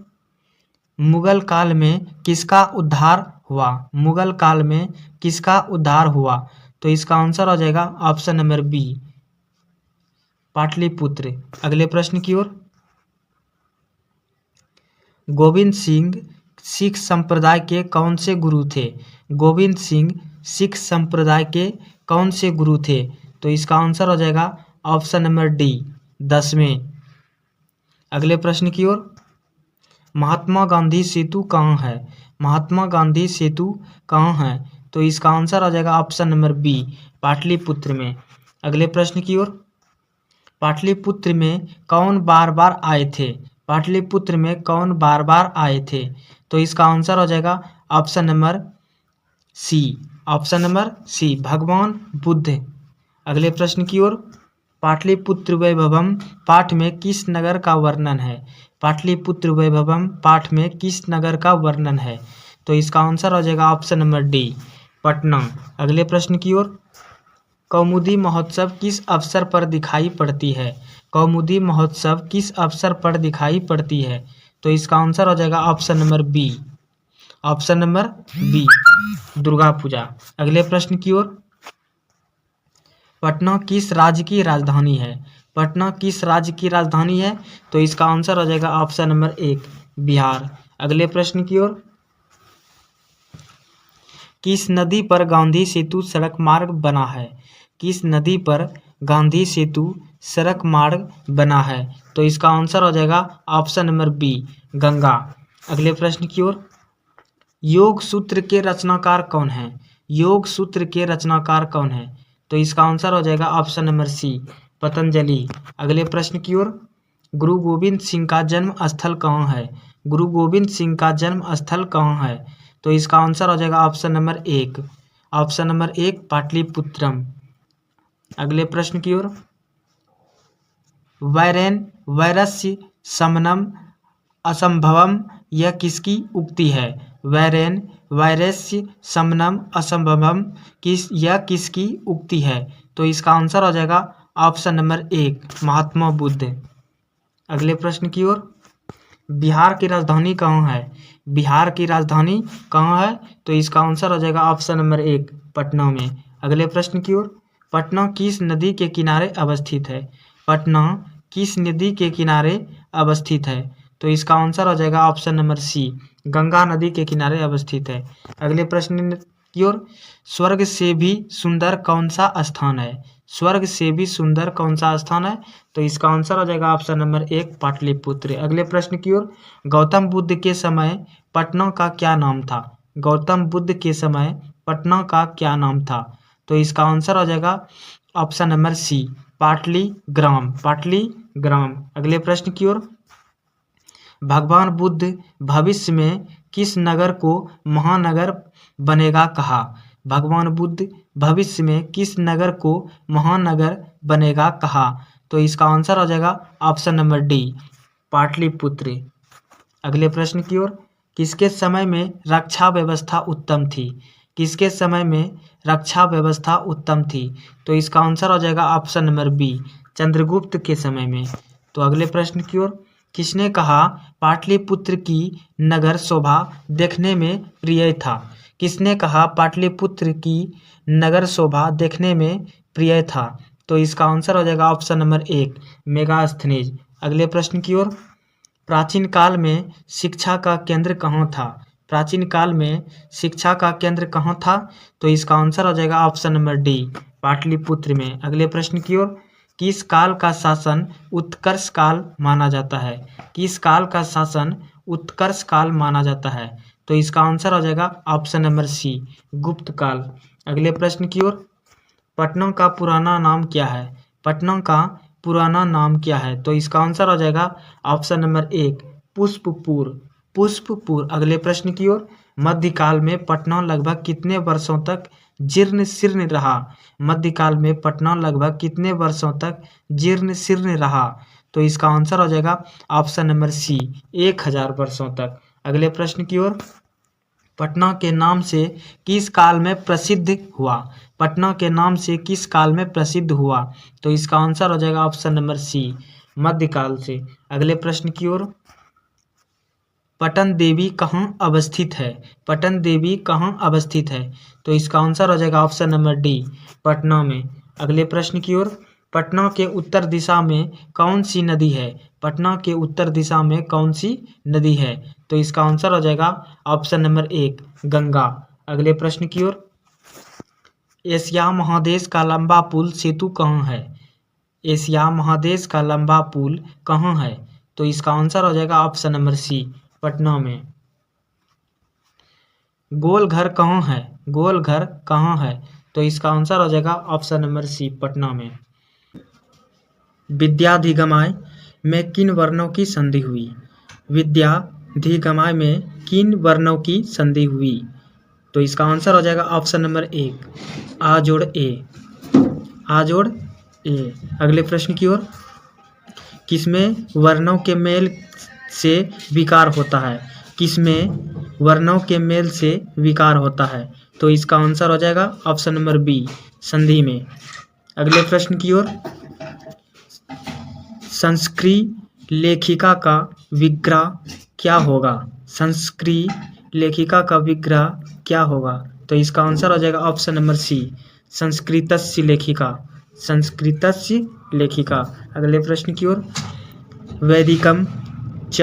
मुगल काल में किसका उद्धार हुआ? मुगल काल में किसका उद्धार हुआ? तो इसका आंसर हो जाएगा ऑप्शन नंबर बी, पाटलिपुत्र। अगले प्रश्न की ओर, गोविंद सिंह सिख संप्रदाय के कौन से गुरु थे? गोविंद सिंह सिख संप्रदाय के कौन से गुरु थे? तो इसका आंसर हो जाएगा ऑप्शन नंबर डी, 10वें। अगले प्रश्न की ओर, महात्मा गांधी सेतु कहाँ है? महात्मा गांधी सेतु कहाँ है? तो इसका आंसर हो जाएगा ऑप्शन नंबर बी, पाटलिपुत्र में। अगले प्रश्न की ओर, पाटलिपुत्र में कौन बार बार आए थे? पाटलिपुत्र में कौन बार बार आए थे? तो इसका आंसर हो जाएगा option number C, option number C, भगवान बुद्ध। अगले प्रश्न की ओर, पाटलिपुत्र वैभवम पाठ में किस नगर का वर्णन है? पाटलिपुत्र वैभवम पाठ में किस नगर का वर्णन है? तो इसका आंसर हो जाएगा ऑप्शन नंबर डी, पटना। अगले प्रश्न की ओर, कौमुदी महोत्सव किस अवसर पर दिखाई पड़ती है? कौमुदी महोत्सव किस अवसर पर दिखाई पड़ती है? तो इसका आंसर हो जाएगा option number B, option number B, Durga Puja. अगले प्रश्न की ओर, पटना किस राज्य की राजधानी है? पटना किस राज्य की राजधानी है? तो इसका आंसर हो जाएगा ऑप्शन नंबर एक, बिहार। अगले प्रश्न की ओर, किस नदी पर गांधी सेतु सड़क मार्ग बना है? किस नदी पर गांधी सेतु सड़क मार्ग बना है? तो इसका आंसर हो जाएगा ऑप्शन नंबर बी, गंगा। अगले प्रश्न की ओर, योग सूत्र के रचनाकार कौन है? योग सूत्र के रचनाकार कौन है? तो इसका आंसर हो जाएगा ऑप्शन नंबर सी, पतंजलि। अगले प्रश्न की ओर, गुरु गोविंद सिंह का जन्म स्थल कहाँ है? गुरु गोविंद सिंह का जन्म स्थल कहाँ है? तो इसका आंसर हो जाएगा ऑप्शन नंबर एक, ऑप्शन नंबर एक, पाटलिपुत्रम। अगले प्रश्न की ओर, वैरेन वैरस्य शमनम असंभवम यह किसकी उक्ति है? वैरेन वैरस्य शमनम असंभवम यह किसकी उक्ति है? तो इसका आंसर हो जाएगा ऑप्शन नंबर एक, महात्मा बुद्ध। अगले प्रश्न की ओर, बिहार की राजधानी कहाँ है? बिहार की राजधानी कहाँ है? तो इसका आंसर हो जाएगा ऑप्शन नंबर एक, पटना में। अगले प्रश्न की ओर, पटना किस नदी के किनारे अवस्थित है? पटना किस नदी के किनारे अवस्थित है? तो इसका आंसर हो जाएगा ऑप्शन नंबर सी, गंगा नदी के किनारे अवस्थित है। अगले प्रश्न की ओर, स्वर्ग से भी सुंदर कौन सा स्थान है? स्वर्ग से भी सुंदर कौन सा स्थान है? तो इसका आंसर हो जाएगा ऑप्शन नंबर एक, पाटलिपुत्र। अगले प्रश्न की ओर, गौतम बुद्ध के समय पटना का क्या नाम था? गौतम बुद्ध के समय पटना का क्या नाम था? तो इसका आंसर हो जाएगा ऑप्शन नंबर सी, पाटलीग्राम, पाटलीग्राम। अगले प्रश्न की ओर, भगवान बुद्ध भविष्य में किस नगर को महानगर बनेगा कहा? भगवान बुद्ध भविष्य में किस नगर को महानगर बनेगा कहा? तो इसका आंसर हो जाएगा ऑप्शन नंबर डी, पाटलिपुत्र। अगले प्रश्न की ओर, किसके समय में रक्षा व्यवस्था उत्तम थी? किसके समय में रक्षा व्यवस्था उत्तम थी? तो इसका आंसर हो जाएगा ऑप्शन नंबर बी, चंद्रगुप्त के समय में। तो अगले प्रश्न की ओर, किसने कहा पाटलिपुत्र की नगर शोभा देखने में प्रिय था? किसने कहा पाटलिपुत्र की नगर शोभा देखने में प्रिय था? तो इसका आंसर हो जाएगा ऑप्शन नंबर एक, मेगास्थनीज। अगले प्रश्न की ओर, प्राचीन काल में शिक्षा का केंद्र कहाँ था? प्राचीन काल में शिक्षा का केंद्र कहाँ था? तो इसका आंसर हो जाएगा ऑप्शन नंबर डी, पाटलिपुत्र में। अगले प्रश्न की ओर, किस काल का शासन उत्कर्ष काल माना जाता है? किस काल का शासन उत्कर्ष काल माना जाता है? तो इसका आंसर हो जाएगा ऑप्शन नंबर सी, गुप्त काल। अगले प्रश्न की ओर, पटना का पुराना नाम क्या है? पटना का पुराना नाम क्या है? तो इसका आंसर हो जाएगा ऑप्शन नंबर एक, पुष्पपुर। पुष्पपुर। अगले प्रश्न की ओर, मध्यकाल में पटना लगभग कितने वर्षों तक जीर्ण शीर्ण रहा? मध्यकाल में पटना लगभग कितने वर्षों तक जीर्ण शीर्ण रहा? तो इसका आंसर हो जाएगा ऑप्शन नंबर सी, 1000 वर्षों तक। अगले प्रश्न की ओर, पटना के नाम से किस काल में प्रसिद्ध हुआ? पटना के नाम से किस काल में प्रसिद्ध हुआ? तो इसका आंसर हो जाएगा ऑप्शन नंबर सी, मध्यकाल से। अगले प्रश्न की ओर, पटन देवी कहाँ अवस्थित है? पटन देवी कहाँ अवस्थित है? तो इसका आंसर हो जाएगा ऑप्शन नंबर डी, पटना में। अगले प्रश्न की ओर, पटना के उत्तर दिशा में कौन सी नदी है? पटना के उत्तर दिशा में कौन सी नदी है? तो इसका आंसर हो जाएगा ऑप्शन नंबर एक, गंगा। अगले प्रश्न की ओर, एशिया महादेश का लंबा पुल सेतु कहाँ है? एशिया महादेश का लंबा पुल कहाँ है? तो इसका आंसर हो जाएगा ऑप्शन नंबर सी, पटना में। गोल घर कहाँ है? गोल घर कहाँ है? तो इसका आंसर हो जाएगा ऑप्शन नंबर सी, पटना में। विद्याधिगमाय में किन वर्णों की संधि हुई? विद्याधिगमाय में किन वर्णों की संधि हुई? तो इसका आंसर हो जाएगा ऑप्शन नंबर एक, आ जोड़ ए। आ जोड़ ए। अगले प्रश्न की ओर, किसमें वर्णों के मेल से विकार होता है? किसमें वर्णों के मेल से विकार होता है? तो इसका आंसर हो जाएगा ऑप्शन नंबर बी, संधि में। अगले प्रश्न की ओर, संस्कृत लेखिका का विग्रह क्या होगा? संस्कृत लेखिका का विग्रह क्या होगा? तो इसका आंसर हो जाएगा ऑप्शन नंबर सी, संस्कृतस्य लेखिका। संस्कृतस्य लेखिका। अगले प्रश्न की ओर, वैदिकम च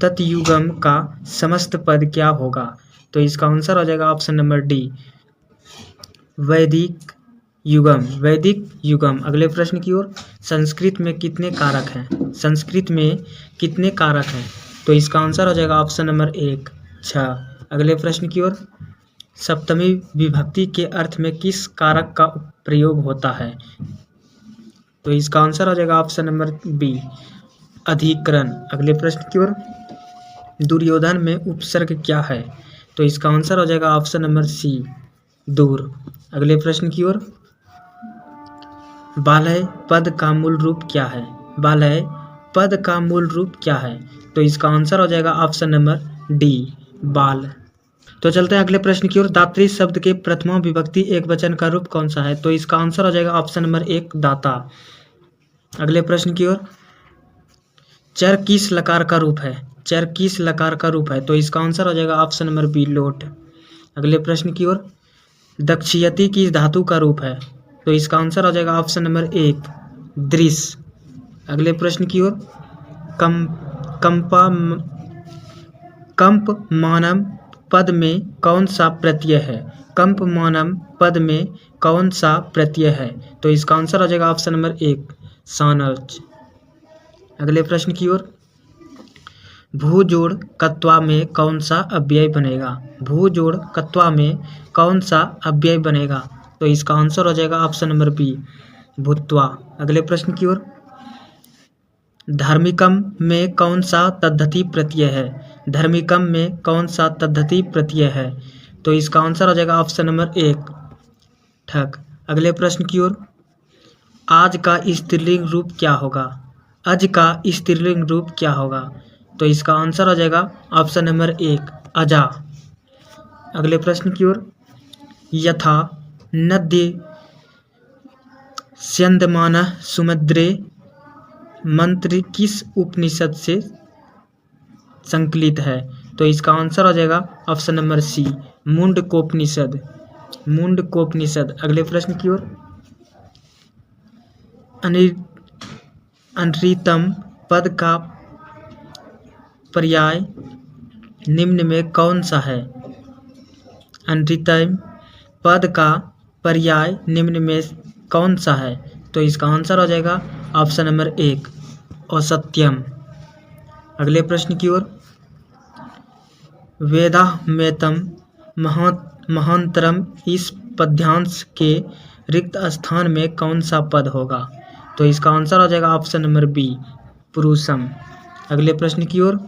तत्युगम का समस्त पद क्या होगा? तो इसका आंसर हो जाएगा ऑप्शन नंबर डी, वैदिक युगम। वैदिक युगम। अगले प्रश्न की ओर, संस्कृत में कितने कारक हैं? संस्कृत में कितने कारक हैं? तो इसका आंसर हो जाएगा ऑप्शन नंबर एक, 6। अगले प्रश्न की ओर, सप्तमी विभक्ति के अर्थ में किस कारक का प्रयोग होता है? तो इसका आंसर हो जाएगा ऑप्शन नंबर बी, अधिकरण। अगले प्रश्न की ओर, दुर्योधन में उपसर्ग क्या है? तो इसका आंसर हो जाएगा ऑप्शन नंबर सी, दूर। अगले प्रश्न की ओर, बालय पद का मूल रूप क्या है? बालय पद का मूल रूप क्या है? तो इसका आंसर हो जाएगा ऑप्शन नंबर डी, बाल। तो चलते हैं अगले प्रश्न की ओर, दात्री शब्द के प्रथमा विभक्ति एक वचन का रूप कौन सा है? तो इसका आंसर हो जाएगा ऑप्शन नंबर एक, दाता। अगले प्रश्न की ओर, चर किस लकार का रूप है? चर किस लकार का रूप है? तो इसका आंसर हो जाएगा ऑप्शन नंबर बी, लोट। अगले प्रश्न की ओर, दक्षियति किस धातु का रूप है? तो इसका आंसर हो जाएगा ऑप्शन नंबर एक, दृश्य। अगले प्रश्न की ओर, कंपमानम पद में कौन सा प्रत्यय है? कंपमानम पद में कौन सा प्रत्यय है? तो इसका आंसर हो जाएगा ऑप्शन नंबर एक, सानच। अगले प्रश्न की ओर, भू जोड़ कत्वा में कौन सा अव्यय बनेगा? भू जोड़ कत्वा में कौन सा अव्यय बनेगा? तो इसका आंसर हो जाएगा ऑप्शन नंबर बी, भूत्वा। अगले प्रश्न की ओर, धार्मिकम में कौन सा तद्धति प्रत्यय है? धार्मिकम में कौन सा तद्धति प्रत्यय है? तो इसका आंसर हो जाएगा ऑप्शन नंबर एक, ठक। अगले प्रश्न की ओर, आज का स्त्रीलिंग रूप क्या होगा? अज का स्त्रीलिंग रूप क्या होगा? तो इसका आंसर हो जाएगा ऑप्शन नंबर एक, अजा। अगले प्रश्न की ओर, यथा नद्य स्यन्दमानः सुमद्रे मंत्र किस उपनिषद से संकलित है? तो इसका आंसर हो जाएगा ऑप्शन नंबर सी, मुंडकोपनिषद। मुंडकोपनिषद। अगले प्रश्न की ओर, अनृतम पद का पर्याय निम्न में कौन सा है? अनृतम पद का पर्याय निम्न में कौन सा है? तो इसका आंसर हो जाएगा ऑप्शन नंबर 1 औसत्यम। अगले प्रश्न की ओर, वेदाहमेतम महांतरम इस पद्यांश के रिक्त स्थान में कौन सा पद होगा? तो इसका आंसर हो जाएगा ऑप्शन नंबर बी पुरुषम। अगले प्रश्न की ओर,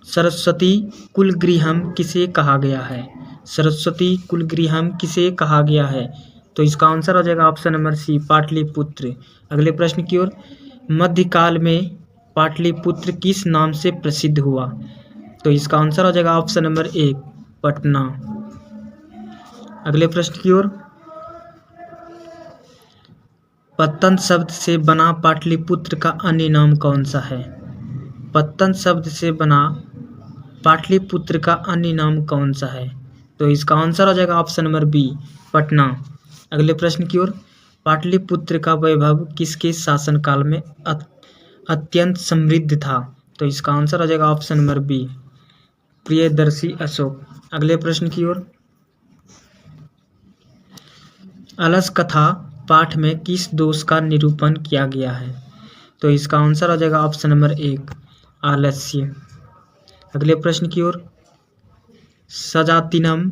सरस्वती कुलगृहम किसे कहा गया है? सरस्वती कुलगृहम किसे कहा गया है? तो इसका आंसर हो जाएगा ऑप्शन नंबर सी पाटलिपुत्र। अगले प्रश्न की ओर, मध्यकाल में पाटलिपुत्र किस नाम से प्रसिद्ध हुआ? तो इसका आंसर हो जाएगा ऑप्शन नंबर 1 पटना। अगले प्रश्न की ओर, पत्तन शब्द से बना पाटलिपुत्र का अन्य नाम कौन सा है? पत्तन शब्द से बना पाटलिपुत्र का अन्य नाम कौन सा है? तो इसका आंसर हो जाएगा ऑप्शन नंबर बी पटना। अगले प्रश्न की ओर, पाटलिपुत्र का वैभव किसके शासनकाल में अत्यंत समृद्ध था? तो इसका आंसर हो जाएगा option number B Priyadarshi Ashok. अगले प्रश्न की ओर, अलस कथा पाठ में किस दोष का निरूपण किया गया है? तो इसका आंसर हो जाएगा ऑप्शन नंबर 1 आलस्य। अगले प्रश्न की ओर, सजातिनम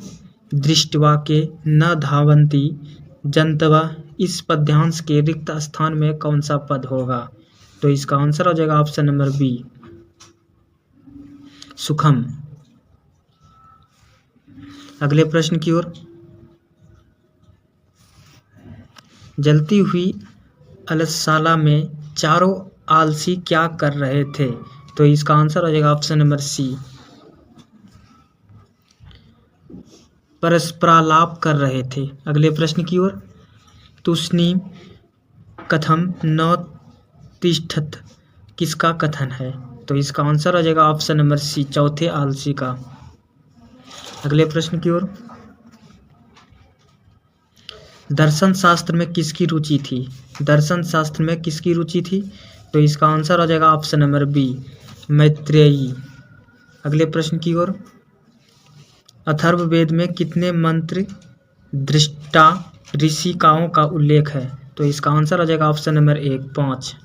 दृष्ट्वा के न धावन्ति जंतवा इस पद्यांश के रिक्त स्थान में कौन सा पद होगा? तो इसका आंसर हो जाएगा ऑप्शन नंबर बी सुखम। अगले प्रश्न की ओर, जलती हुई अलसशाला में चारों आलसी क्या कर रहे थे? तो इसका आंसर हो जाएगा ऑप्शन नंबर सी परस्परालाप कर रहे थे। अगले प्रश्न की ओर, तुष्णीम कथम न तिष्ठत किसका कथन है? तो इसका आंसर हो जाएगा ऑप्शन नंबर सी चौथे आलसी का। अगले प्रश्न की ओर, दर्शन शास्त्र में किसकी रुचि थी? दर्शन शास्त्र में किसकी रुचि थी? तो इसका आंसर हो जाएगा ऑप्शन नंबर बी मैत्रेयी। अगले प्रश्न की ओर, अथर्ववेद में कितने मंत्र दृष्टा ऋषिकाओं का उल्लेख है? तो इसका आंसर हो जाएगा ऑप्शन नंबर 1 5।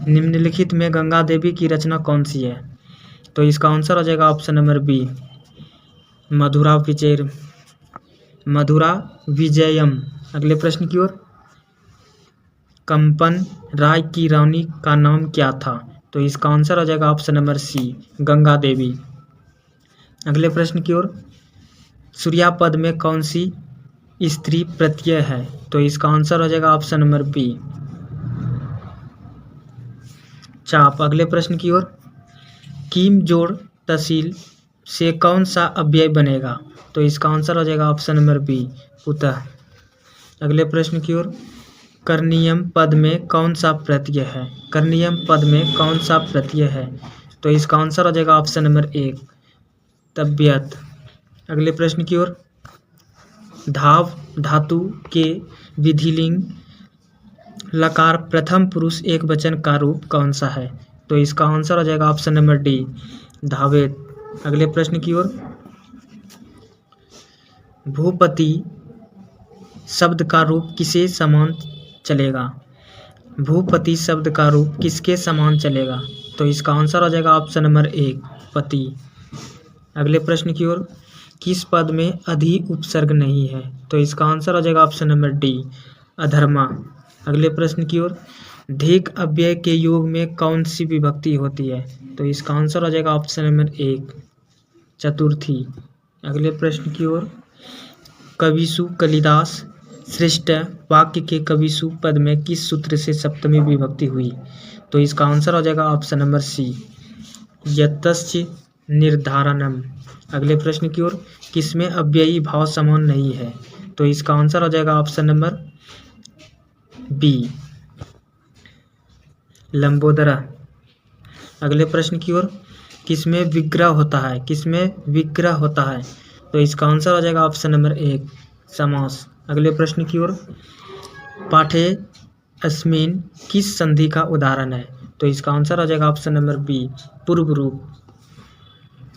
निम्नलिखित में गंगा देवी की रचना कौन सी है? तो इसका आंसर हो जाएगा ऑप्शन नंबर बी मधुरा विजयम। अगले प्रश्न की ओर, कंपन राय की रानी का नाम क्या था? तो इसका आंसर हो जाएगा ऑप्शन नंबर सी गंगा देवी। अगले प्रश्न की ओर, सूर्यापद में कौन सी स्त्री प्रत्यय है? तो इसका आंसर हो जाएगा ऑप्शन नंबर बी चाप। अगले प्रश्न की ओर, कीम जोड़ तहसील से कौन सा अव्यय बनेगा? तो इसका आंसर हो जाएगा ऑप्शन नंबर बी पुतः। अगले प्रश्न की ओर, कर्णीयम पद में कौन सा प्रत्यय है? कर्णीयम पद में कौन सा प्रत्यय है? तो इसका आंसर हो जाएगा ऑप्शन नंबर 1 तबियत। अगले प्रश्न की ओर, धाव धातु के विधिलिंग लकार प्रथम पुरुष एक वचन का रूप कौन सा है? तो इसका आंसर हो जाएगा ऑप्शन नंबर डी धावेत। अगले प्रश्न की ओर, भूपति शब्द का रूप किसे समान चलेगा? भूपति शब्द का रूप किसके समान चलेगा? तो इसका आंसर हो जाएगा ऑप्शन नंबर 1 पति। अगले प्रश्न की ओर, किस पद में अधि उपसर्ग नहीं है? तो इसका आंसर हो जाएगा ऑप्शन नंबर डी अधर्मा। अगले प्रश्न की ओर, धिक अव्यय के योग में कौन सी विभक्ति होती है? तो इसका आंसर हो जाएगा ऑप्शन नंबर 1 चतुर्थी। अगले प्रश्न की ओर, कविसु कालिदास श्रेष्ठ वाक्य के कविसु पद में किस सूत्र से सप्तमी विभक्ति हुई? तो इसका आंसर हो जाएगा ऑप्शन नंबर सी यतस्य निर्धारणम। अगले प्रश्न की ओर, किसमें अव्ययी भाव समान नहीं है? तो इसका आंसर हो जाएगा ऑप्शन नंबर बी लंबोदरा। अगले प्रश्न की ओर, किसमें विग्रह होता है? किसमें विग्रह होता है? तो इसका आंसर हो जाएगा ऑप्शन नंबर 1 समास। अगले प्रश्न की ओर, पाठे अस्मिन किस संधि का उदाहरण है? तो इसका आंसर हो जाएगा ऑप्शन नंबर बी, पूर्व रूप।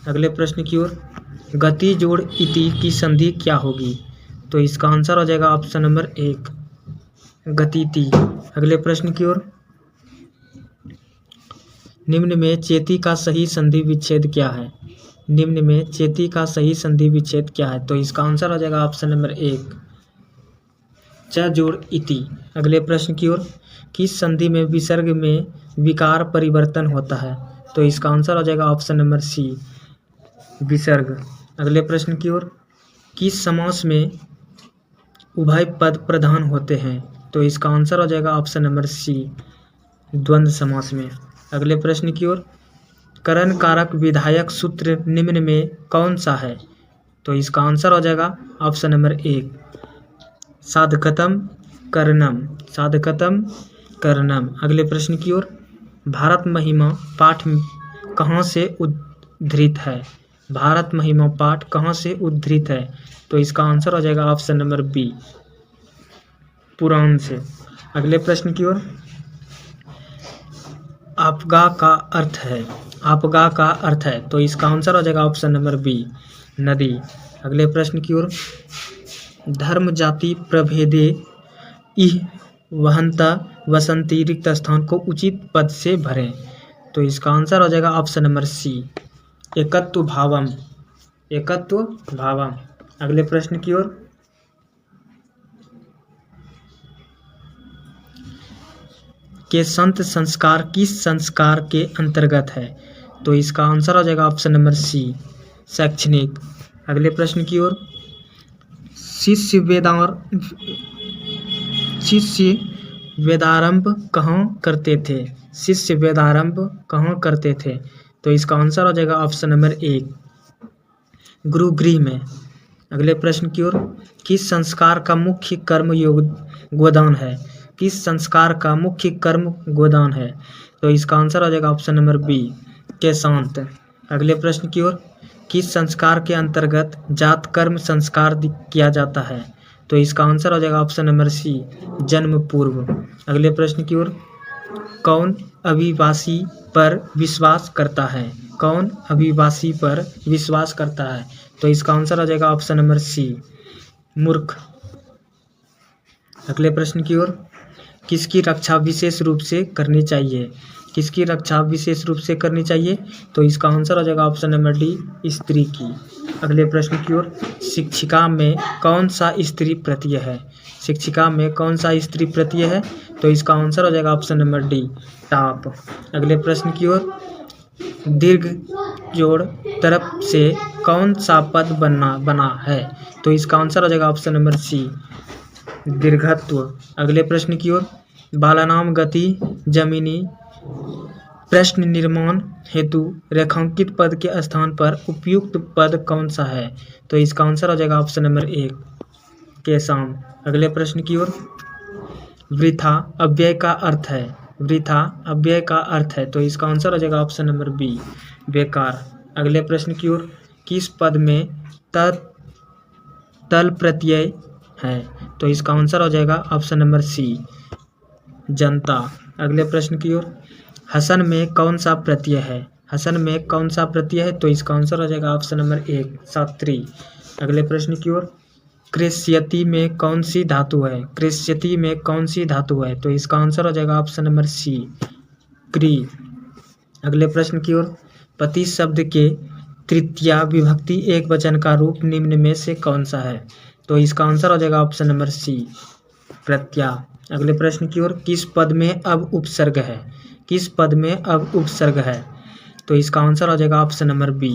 अगले प्रश्न की ओर, गति जोड़ इति की संधि क्या होगी? तो इसका आंसर हो जाएगा ऑप्शन नंबर एक, गतिति। अगले प्रश्न की ओर, निम्न में चेती का सही संधि विच्छेद क्या है? निम्न में चेती का सही संधि विच्छेद क्या है? तो इसका आंसर हो जाएगा ऑप्शन नंबर एक, च जोड़ इति। अगले प्रश्न की ओर, किस संधि में विसर्ग में विकार परिवर्तन होता है? तो इसका आंसर हो जाएगा ऑप्शन नंबर सी, विसर्ग। अगले प्रश्न की ओर, किस समास में उभय पद प्रधान होते हैं? तो इसका आंसर हो जाएगा ऑप्शन नंबर सी, द्वंद्व समास में। अगले प्रश्न की ओर, करण कारक विधायक सूत्र निम्न में कौन सा है? तो इसका आंसर हो जाएगा ऑप्शन नंबर एक, साधकतम कर्णम, साधकतम कर्णम। अगले प्रश्न की ओर, भारत महिमा पाठ कहाँ से उद्धृत है? भारत महिमा पाठ कहाँ से उद्धृत है? तो इसका आंसर हो जाएगा ऑप्शन नंबर बी, पुराण से। अगले प्रश्न की ओर, आपगा का अर्थ है, आपगा का अर्थ है, तो इसका आंसर हो जाएगा ऑप्शन नंबर बी, नदी। अगले प्रश्न की ओर, धर्म जाति प्रभेदे इह वहंता वसंती रिक्त स्थान को उचित पद से भरें। तो इसका आंसर हो जाएगा ऑप्शन नंबर सी, एकत्व भावम, एकत्व भावम। अगले प्रश्न की ओर, के संत संस्कार किस संस्कार के अंतर्गत है? तो इसका आंसर हो जाएगा ऑप्शन नंबर सी, शैक्षणिक। अगले प्रश्न की ओर, शिष्य वेदारंभ कहाँ करते थे? शिष्य वेदारंभ कहाँ करते थे? तो इसका आंसर हो जाएगा ऑप्शन नंबर एक, गुरुगृह में। अगले प्रश्न की ओर, किस संस्कार का मुख्य कर्म योग गोदान है? किस संस्कार का मुख्य कर्म गोदान है? तो इसका आंसर हो जाएगा ऑप्शन नंबर बी, केशांत। अगले प्रश्न की ओर, किस संस्कार के अंतर्गत जात कर्म संस्कार किया जाता है? तो इसका आंसर हो जाएगा ऑप्शन नंबर सी, जन्म पूर्व। अगले प्रश्न की ओर, कौन अभिवासी पर विश्वास करता है? कौन अभिवासी पर विश्वास करता है? तो इसका आंसर हो जाएगा ऑप्शन नंबर सी, मूर्ख। अगले प्रश्न की ओर, किसकी रक्षा विशेष रूप से करनी चाहिए? किसकी रक्षा विशेष रूप से करनी चाहिए? तो इसका आंसर हो जाएगा ऑप्शन नंबर डी, स्त्री की। अगले प्रश्न की ओर, शिक्षिका में कौन सा स्त्री प्रत्यय है? शिक्षिका में कौन सा स्त्री प्रत्यय है? तो इसका आंसर हो जाएगा ऑप्शन नंबर डी, टाप। अगले प्रश्न की ओर, दीर्घ जोड़ तरफ से कौन सा पद बना है? तो इसका आंसर हो जाएगा ऑप्शन नंबर सी, दीर्घत्व। अगले प्रश्न की ओर, बालानाम गति जमीनी प्रश्न निर्माण हेतु रेखांकित पद के स्थान पर उपयुक्त पद कौन सा है? तो इसका आंसर हो जाएगा ऑप्शन नंबर एक, केशाम। अगले प्रश्न की ओर, वृथा अव्यय का अर्थ है, वृथा अव्यय का अर्थ है, तो इसका आंसर हो जाएगा ऑप्शन नंबर बी, बेकार। अगले प्रश्न की ओर, किस पद में तल प्रत्यय है? तो इसका आंसर हो जाएगा ऑप्शन नंबर सी, जनता। अगले प्रश्न की ओर, हसन में कौन सा प्रत्यय है? हसन में कौन सा प्रत्यय है? तो इसका आंसर हो जाएगा ऑप्शन नंबर एक, सात्री। अगले प्रश्न की ओर, कृष्यति में कौन सी धातु है? कृष्यति में कौन सी धातु है? तो इसका आंसर हो जाएगा ऑप्शन नंबर सी, क्री। अगले प्रश्न की ओर, पति शब्द के तृतीया विभक्ति एक वचन का रूप निम्न में से कौन सा है? तो इसका आंसर हो जाएगा ऑप्शन नंबर सी, प्रत्या। अगले प्रश्न की ओर, किस पद में अब उपसर्ग है? किस पद में अब उपसर्ग है? तो इसका आंसर हो जाएगा ऑप्शन नंबर बी,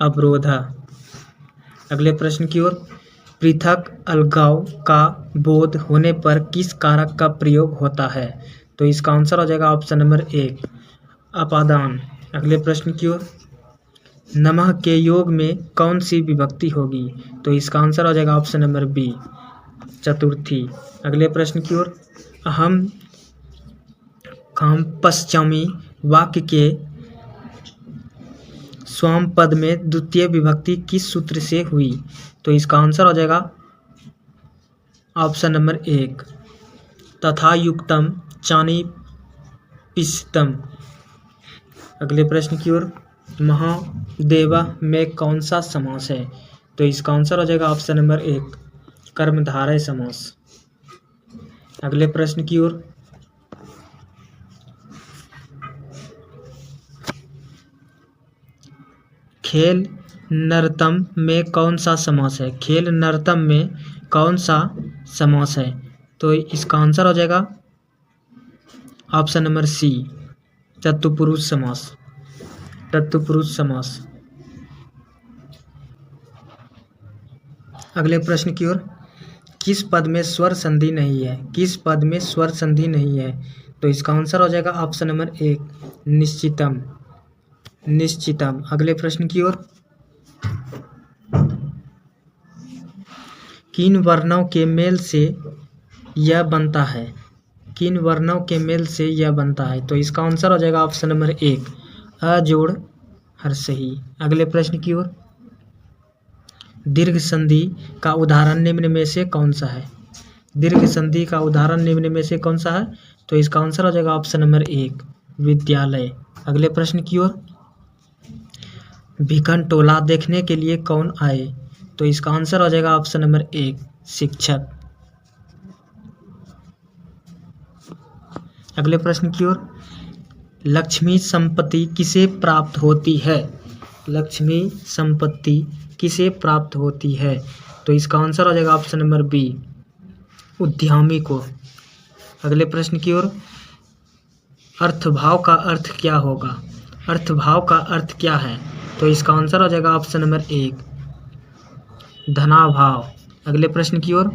अवरोध। अगले प्रश्न की ओर, पृथक अलगाव का बोध होने पर किस कारक का प्रयोग होता है? तो इसका आंसर हो जाएगा ऑप्शन नंबर एक, अपादान। अगले प्रश्न की ओर, नमः के योग में कौन सी विभक्ति होगी? तो इसका आंसर हो जाएगा ऑप्शन नंबर बी, चतुर्थी। अगले प्रश्न की ओर, अहम काम पश्चिमी वाक्य के स्वाम पद में द्वितीय विभक्ति किस सूत्र से हुई? तो इसका आंसर हो जाएगा ऑप्शन नंबर एक, तथा युक्तम चानी पिष्टम। अगले प्रश्न की ओर, महादेवा में कौन सा समास है? तो इसका आंसर हो जाएगा ऑप्शन नंबर 1 कर्मधारय समास। अगले प्रश्न की ओर, खेल नर्तम में कौन सा समास है? खेल नर्तम में कौन सा समास है? तो इसका आंसर हो जाएगा ऑप्शन नंबर सी तत्पुरुष समास। तत्पुरुष समास। अगले प्रश्न की ओर, किस पद में स्वर संधि नहीं है? किस पद में स्वर संधि नहीं है? तो इसका आंसर हो जाएगा ऑप्शन नंबर 1 निश्चितम। निश्चितम। अगले प्रश्न की ओर, किन वर्णों के मेल से यह बनता है? किन वर्णों के मेल से यह बनता है? तो इसका आंसर हो जाएगा ऑप्शन नंबर 1 अजोड़ हर्षही। अगले प्रश्न की ओर, दीर्घ संधि का उदाहरण निम्न में से कौन सा है? दीर्घ संधि का उदाहरण निम्न में से कौन सा है? तो इसका आंसर हो जाएगा ऑप्शन नंबर 1 विद्यालय। अगले प्रश्न की ओर, भिखन टोला देखने के लिए कौन आए? तो इसका आंसर हो जाएगा ऑप्शन नंबर 1 शिक्षक। अगले प्रश्न की ओर, लक्ष्मी संपत्ति किसे प्राप्त होती है? लक्ष्मी संपत्ति किसे प्राप्त होती है? तो इसका आंसर हो जाएगा ऑप्शन नंबर बी उद्यमी को। अगले प्रश्न की ओर, अर्थभाव का अर्थ क्या होगा? अर्थभाव का अर्थ क्या है? तो इसका आंसर हो जाएगा ऑप्शन नंबर 1 धनाभाव। अगले प्रश्न की ओर,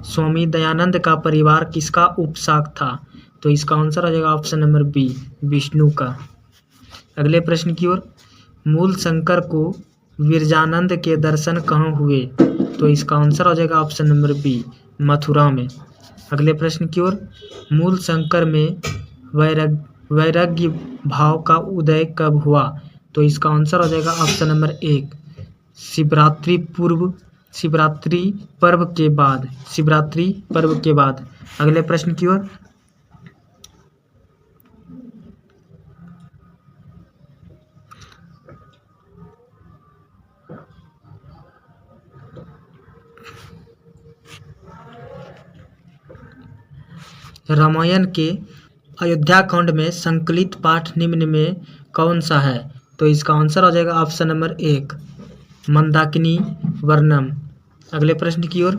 स्वामी दयानंद का परिवार किसका उपशाख था? तो इसका आंसर हो जाएगा ऑप्शन नंबर बी विष्णु का। अगले प्रश्न की ओर, मूल शंकर को विरजानंद के दर्शन कहाँ हुए? तो इसका आंसर हो जाएगा ऑप्शन नंबर बी मथुरा में। अगले प्रश्न की ओर, मूल शंकर में वैराग्य भाव का उदय कब हुआ? तो इसका आंसर हो जाएगा ऑप्शन नंबर 1 शिवरात्रि पर्व के बाद। शिवरात्रि पर्व के बाद। अगले प्रश्न की ओर, रामायण के अयोध्या कांड में संकलित पाठ निम्न में कौन सा है? तो इसका आंसर हो जाएगा ऑप्शन नंबर 1 मंदाकिनी वर्णम। अगले प्रश्न की ओर,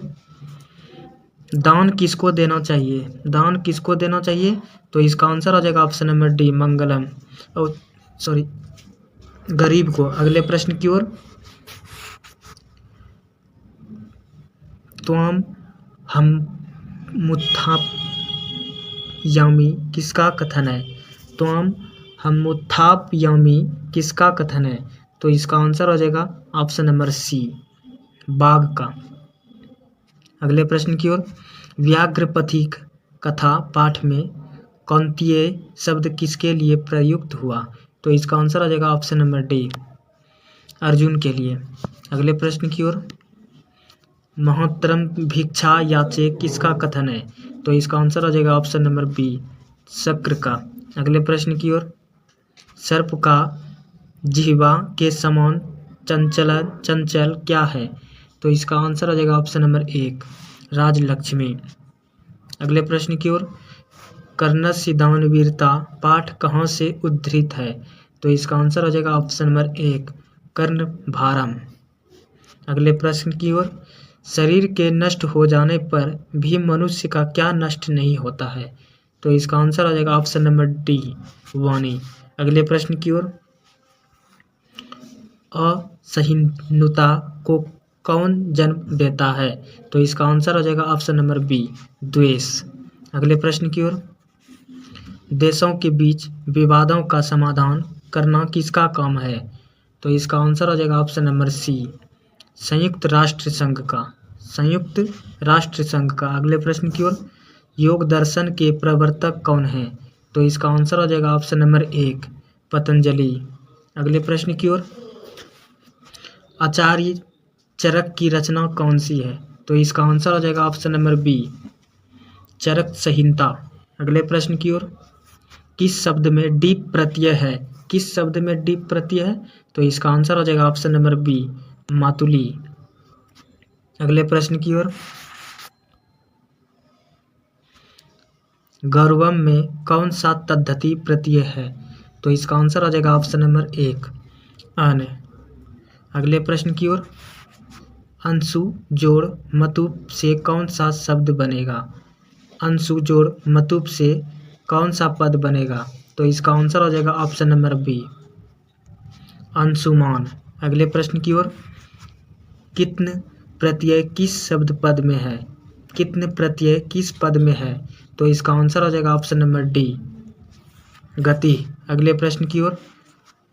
दान किसको देना चाहिए? दान किसको देना चाहिए? तो इसका आंसर हो जाएगा ऑप्शन नंबर डी मंगलम गरीब को। अगले प्रश्न की ओर, त्वम हम मुत्थापयामि किसका कथन है? त्वम हम मुत्थापयामि किसका कथन है? तो इसका आंसर हो जाएगा ऑप्शन नंबर सी बाघ का। अगले प्रश्न की ओर, व्याघ्रपथिक कथा पाठ में कौंतेय शब्द किसके लिए प्रयुक्त हुआ? तो इसका आंसर हो जाएगा ऑप्शन नंबर डी अर्जुन के लिए। अगले प्रश्न की ओर, महोत्तरम भिक्षा याचे किसका कथन है? तो इसका आंसर हो जाएगा ऑप्शन नंबर बी शक्र का। अगले प्रश्न की ओर, सर्प का जिह्वा के समान चंचल क्या है? तो इसका आंसर हो जाएगा ऑप्शन नंबर 1 राजलक्ष्मी। अगले प्रश्न की ओर, कर्णस्य दानवीरता पाठ कहाँ से उद्धृत है? तो इसका आंसर हो जाएगा ऑप्शन नंबर 1 कर्णभारम। अगले प्रश्न की ओर, शरीर के नष्ट हो जाने पर भी मनुष्य का क्या नष्ट नहीं होता है? तो इसका आंसर हो जाएगा ऑप्शन नंबर डी वाणी। अगले प्रश्न की ओर, असहिष्णुता को कौन जन्म देता है? तो इसका आंसर हो जाएगा ऑप्शन नंबर बी द्वेष। अगले प्रश्न की ओर, देशों के बीच विवादों का समाधान करना किसका काम है? तो इसका आंसर हो जाएगा ऑप्शन नंबर सी संयुक्त राष्ट्र संघ का। संयुक्त राष्ट्र संघ का। अगले प्रश्न की ओर, योग दर्शन के प्रवर्तक कौन है? तो इसका आंसर हो जाएगा ऑप्शन नंबर 1 पतंजलि। अगले प्रश्न की ओर, आचार्य चरक की रचना कौन सी है? तो इसका आंसर हो जाएगा ऑप्शन नंबर बी चरक संहिता। अगले प्रश्न की ओर, किस शब्द में डी प्रत्यय है? किस शब्द में डी प्रत्यय है? तो इसका आंसर हो जाएगा ऑप्शन नंबर बी, मातुली। अगले प्रश्न की ओर, गौरवम में कौन सा तद्धति प्रत्यय है? तो इसका आंसर हो जाएगा ऑप्शन नंबर एक, अन। अगले प्रश्न की ओर, अंशु जोड़ मतुप से कौन सा शब्द बनेगा? अंशु जोड़ मतुप से कौन सा पद बनेगा? तो इसका आंसर हो जाएगा ऑप्शन नंबर बी, अंशुमान। अगले प्रश्न की ओर, कित्न प्रत्यय किस शब्द पद में है? कित्न प्रत्यय किस पद में है? तो इसका आंसर हो जाएगा ऑप्शन नंबर डी, गति। अगले प्रश्न की ओर,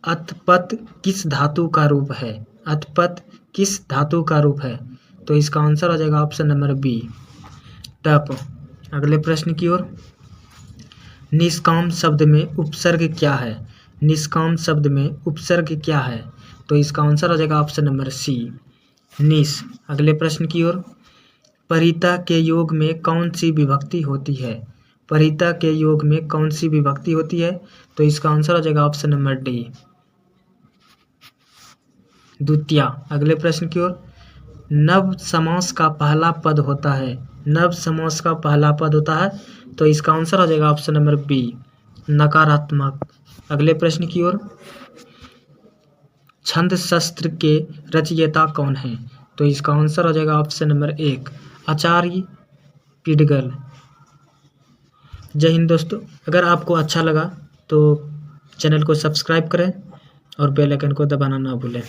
अतपत किस धातु का रूप है? अतपत किस धातु का रूप है? तो इसका आंसर हो जाएगा ऑप्शन नंबर बी, तप। अगले प्रश्न की ओर, निष्काम शब्द में उपसर्ग क्या है? निष्काम शब्द में उपसर्ग क्या है? तो इसका आंसर हो जाएगा ऑप्शन नंबर सी, निस। अगले प्रश्न की ओर, परिता के योग में कौन सी विभक्ति होती है? परिता के योग में कौन सी विभक्ति होती है? तो इसका आंसर हो जाएगा ऑप्शन नंबर डी, द्वितीया। अगले प्रश्न की ओर, नव समास का पहला पद होता है। नव समास का पहला पद होता है, तो इसका आंसर हो जाएगा ऑप्शन नंबर बी, नकारात्मक। अगले प्रश्न की ओर, छंद शस्त्र के रचयिता कौन है? तो इसका आंसर हो जाएगा ऑप्शन नंबर एक, आचार्य पिडगल। जय हिंद दोस्तों। अगर आपको अच्छा लगा तो चैनल को सब्सक्राइब करें और बेल आइकन को दबाना ना भूलें।